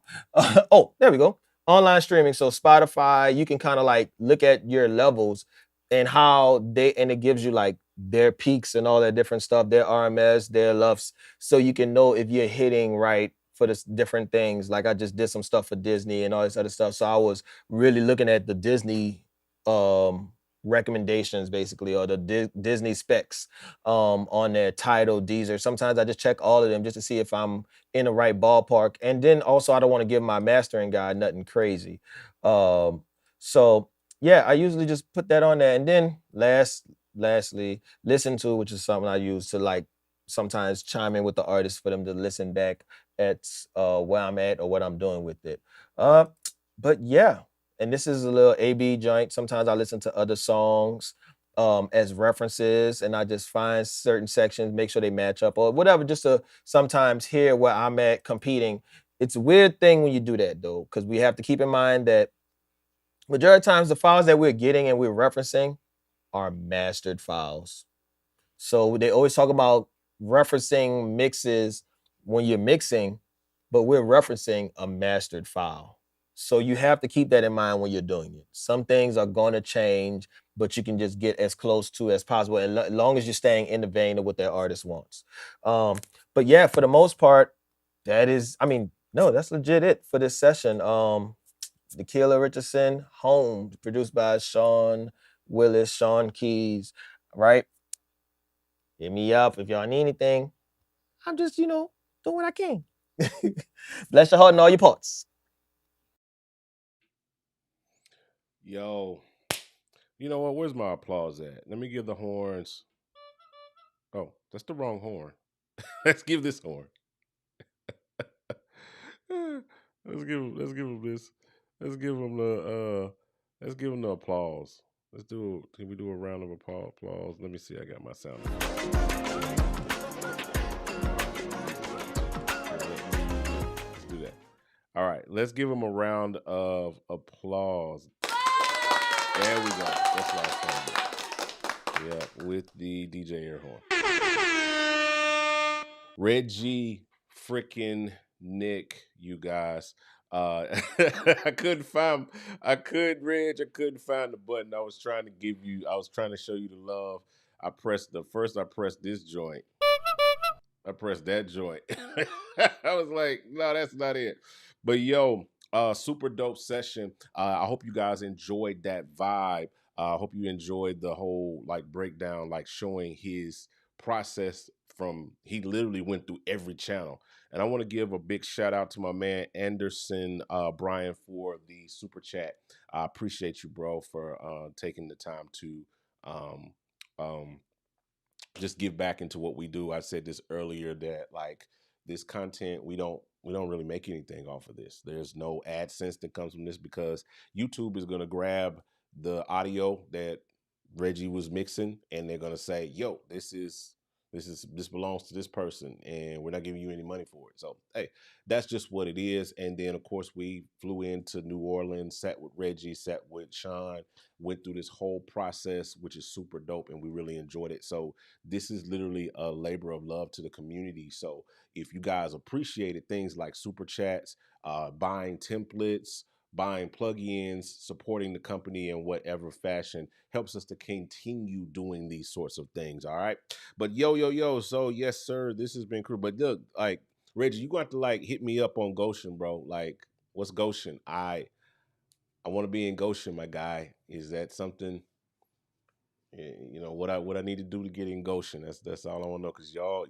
Oh, there we go. Online streaming. So Spotify, you can kind of like look at your levels and and it gives you like their peaks and all that different stuff, their RMS, their LUFs. So you can know if you're hitting right for the different things. Like I just did some stuff for Disney and all this other stuff. So I was really looking at the Disney recommendations basically, or the Disney specs on their Tidal, Deezer. Sometimes I just check all of them just to see if I'm in the right ballpark. And then also I don't want to give my mastering guy nothing crazy. So yeah, I usually just put that on there. And then lastly, listen to, which is something I use to like sometimes chime in with the artist for them to listen back at where I'm at or what I'm doing with it. But yeah, and this is a little A/B joint. Sometimes I listen to other songs as references, and I just find certain sections, make sure they match up or whatever, just to sometimes hear where I'm at competing. It's a weird thing when you do that though, because we have to keep in mind that majority of times the files that we're getting and we're referencing are mastered files. So they always talk about referencing mixes when you're mixing, but we're referencing a mastered file. So you have to keep that in mind when you're doing it. Some things are going to change, but you can just get as close to as possible, as long as you're staying in the vein of what that artist wants. But yeah, for the most part, that's legit it for this session. The Keyla Richardson, Home, produced by Sean Willis, Sean Keys, right? Hit me up if y'all need anything. I'm just, doing what I can. Bless your heart and all your parts. Yo, you know what? Where's my applause at? Let me give the horns. Oh, that's the wrong horn. Let's give this horn. Let's give him this. Let's give him the applause. Can we do a round of applause? Let me see. I got my sound. Let's do that. All right, let's give him a round of applause. There we go. That's what I was trying to do. Yeah, with the DJ air horn. Reggie freaking Nic, you guys. I couldn't find the button. I was trying to show you the love. I pressed this joint. I pressed that joint. I was like, no, that's not it. But yo, super dope session. I hope you guys enjoyed that vibe. I hope you enjoyed the whole like breakdown, like showing his process from he literally went through every channel. And I want to give a big shout out to my man Anderson Brian for the super chat. I appreciate you, bro, for taking the time to just give back into what we do. I said this earlier that like this content, we don't really make anything off of this. There's no AdSense that comes from this because YouTube is going to grab the audio that Reggie was mixing and they're going to say, yo, this belongs to this person and we're not giving you any money for it. So, hey, that's just what it is. And then, of course, we flew into New Orleans, sat with Reggie, sat with Sean, went through this whole process, which is super dope, and we really enjoyed it. So this is literally a labor of love to the community. So if you guys appreciated things like super chats, buying templates, buying plugins, supporting the company in whatever fashion helps us to continue doing these sorts of things. All right. But yo. So yes, sir, this has been cool. But look, like Reggie, you got to like hit me up on Goshen, bro. Like, what's Goshen? I want to be in Goshen, my guy. Is that something? You know what I need to do to get in Goshen? That's all I want to know. Cause y'all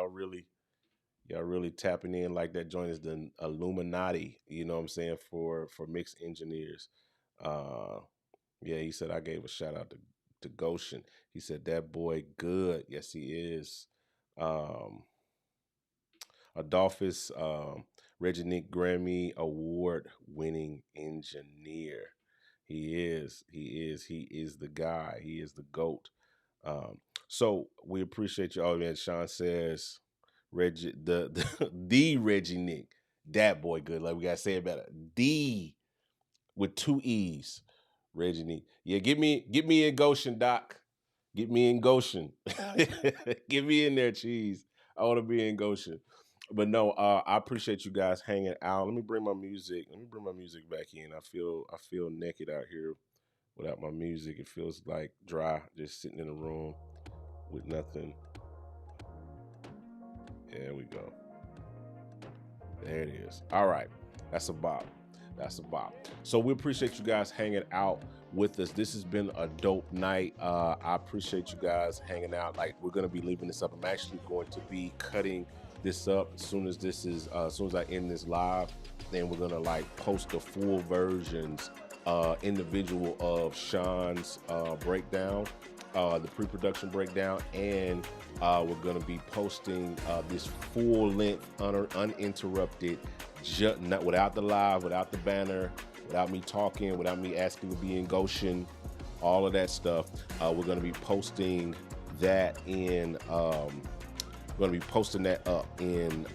really tapping in like that joint is the Illuminati, you know what I'm saying, for mixed engineers. Yeah, he said I gave a shout out to Goshen. He said that boy good. Yes, he is. Adolphus, Reggie Nic Grammy-Award Winning Engineer. He is the guy. He is the GOAT. So we appreciate you all, man. Sean says Reggie, the Reggie Nic, that boy good. Like we gotta say it better. D with 2 E's. Reggie Nic. Yeah, get me in Goshen, Doc. Get me in Goshen. Get me in there, cheese. I want to be in Goshen. But no, I appreciate you guys hanging out. Let me bring my music back in. I feel naked out here without my music. It feels like dry, just sitting in a room with nothing. There we go. There it is. All right. That's a bop. That's a bop. So we appreciate you guys hanging out with us. This has been a dope night. I appreciate you guys hanging out. Like, we're gonna be leaving this up. I'm actually going to be cutting this up as soon as I end this live. Then we're gonna like post the full versions, individual of Sean's breakdown, the pre-production breakdown, and we're gonna be posting this full-length, uninterrupted, not without the live, without the banner, without me talking, without me asking to be in Goshen, all of that stuff. We're gonna be posting that in. We're gonna be posting that up in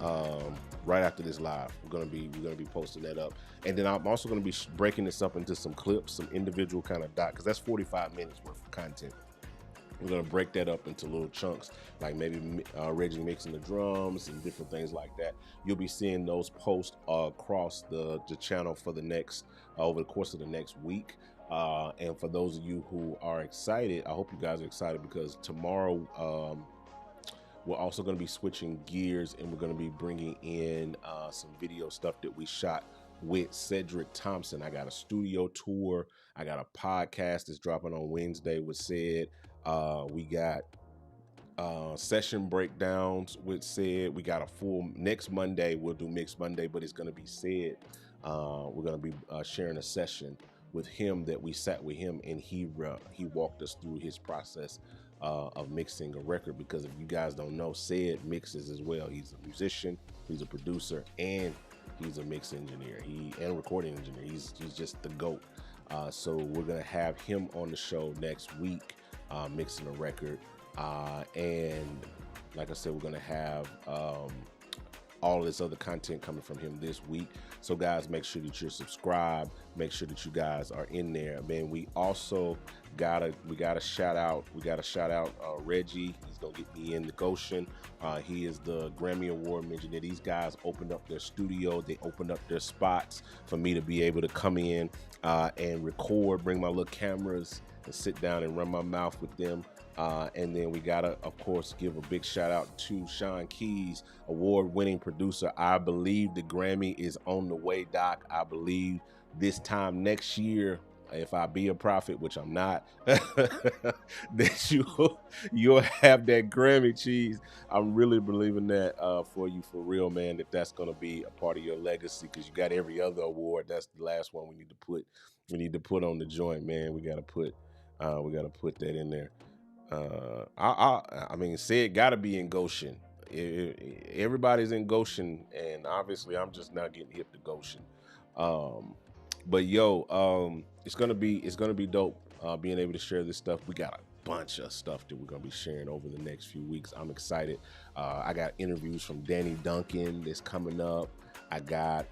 right after this live. We're gonna be posting that up, and then I'm also gonna be breaking this up into some clips, some individual kind of because that's 45 minutes worth of content. We're gonna break that up into little chunks, like maybe Reggie mixing the drums and different things like that. You'll be seeing those posts across the channel for the next over the course of the next week. And for those of you who are excited, I hope you guys are excited, because tomorrow we're also going to be switching gears, and we're going to be bringing in some video stuff that we shot with Cedric Thompson. I got a studio tour. I got a podcast that's dropping on Wednesday with Ced. We got session breakdowns with Ced. We got a full next Monday. We'll do Mixed Monday, but it's going to be Ced. We're going to be sharing a session with him that we sat with him, and he walked us through his process of mixing a record, because if you guys don't know, Ced mixes as well. He's a musician, he's a producer, and he's a mix engineer, and recording engineer. He's just the GOAT. So we're gonna have him on the show next week, mixing a record, and like I said, we're gonna have all this other content coming from him this week. So guys, make sure that you're subscribed. Make sure that you guys are in there. Man, we also gotta shout out Reggie. He's gonna get me in the Goshen. He is the Grammy-Award Winning Engineer. These guys opened up their studio. They opened up their spots for me to be able to come in and record, bring my little cameras and sit down and run my mouth with them. And then we gotta, of course, give a big shout out to Sean Keys, award-winning producer. I believe the Grammy is on the way, Doc. I believe this time next year, if I be a prophet, which I'm not, that you'll have that Grammy cheese. I'm really believing that for you, for real, man. That's gonna be a part of your legacy, because you got every other award. That's the last one we need to put on the joint, man. We gotta put that in there. I mean, Ced gotta be in Goshen. Everybody's in Goshen, and obviously I'm just not getting hip to Goshen. But yo, it's gonna be dope being able to share this stuff. We got a bunch of stuff that we're gonna be sharing over the next few weeks. I'm excited. I got interviews from Danny Duncan that's coming up. I got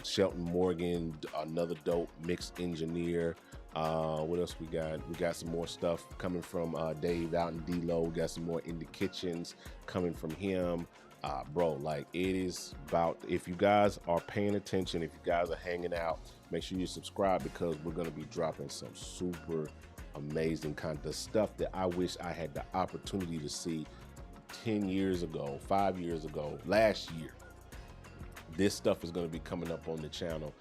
Shelton Morgan, another dope mix engineer. What else we got? We got some more stuff coming from Dave out in D-Lo. We got some more in the kitchens coming from him. Bro, like, it is about, if you guys are paying attention, if you guys are hanging out, make sure you subscribe, because we're going to be dropping some super amazing content, the stuff that I wish I had the opportunity to see 10 years ago, 5 years ago, last year. This stuff is going to be coming up on the channel,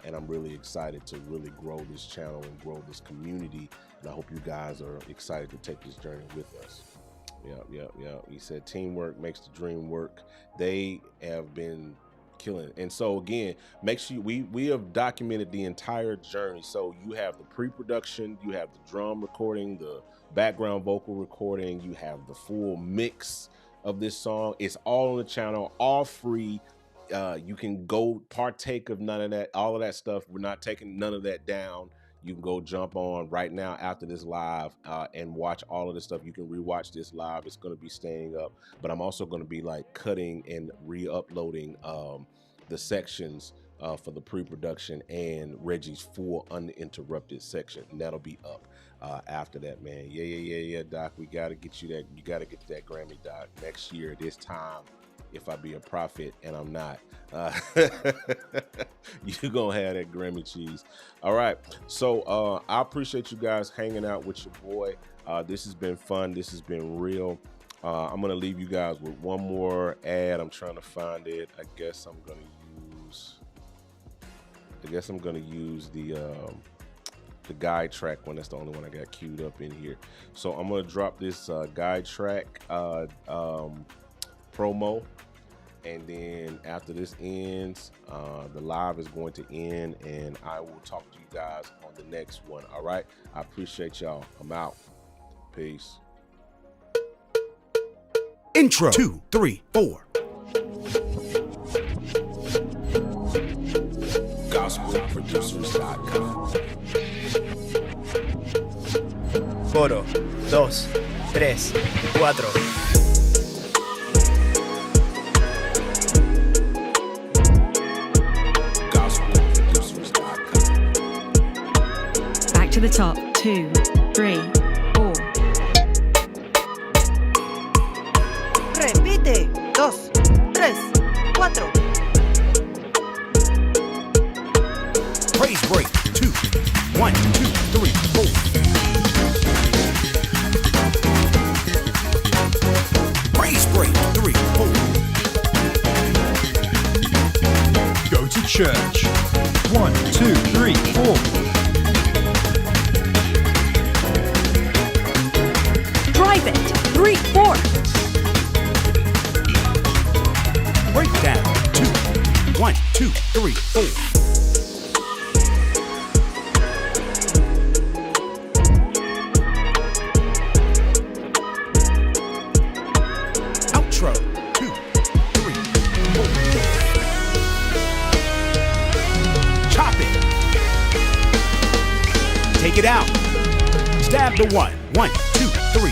and I'm really excited to really grow this channel and grow this community, and I hope you guys are excited to take this journey with us. Yeah. He said teamwork makes the dream work. They have been killing it. And so again, make sure we have documented the entire journey. So you have the pre-production, you have the drum recording, the background vocal recording, you have the full mix of this song. It's all on the channel, all free. You can go partake of none of that, all of that stuff. We're not taking none of that down. You can go jump on right now after this live and watch all of this stuff. You can rewatch this live. It's going to be staying up, but I'm also going to be like cutting and re-uploading the sections for the pre-production and Reggie's full uninterrupted section, and that'll be up after that, man. Yeah, Doc. We got to get you that. You got to get that Grammy, Doc, next year this time. If I be a prophet, and I'm not, you're gonna have that Grammy cheese. All right, so I appreciate you guys hanging out with your boy. This has been fun. This has been real. I'm gonna leave you guys with one more ad. I'm trying to find it. I guess I'm gonna use guess I'm gonna use the guide track one. That's the only one I got queued up in here. So I'm gonna drop this guide track promo, and then after this ends, the live is going to end, and I will talk to you guys on the next one. All right, I appreciate y'all. I'm out. Peace. Intro 2, 3, 4. GospelProducers.com. 1, 2, 3, 4. Back to the top. 2, 3, 4. Repite. 2, 3, 4. Praise break 2, 1, 2, 3, 4. Praise break 3, 4. Go to church. 1, 2, 3, 4. Drive it. 3, 4. Breakdown 2, 1, 2, 3, 4. Outro 2, 3, 4. Chop it. Take it out. Stab the one. 1, 2, 3.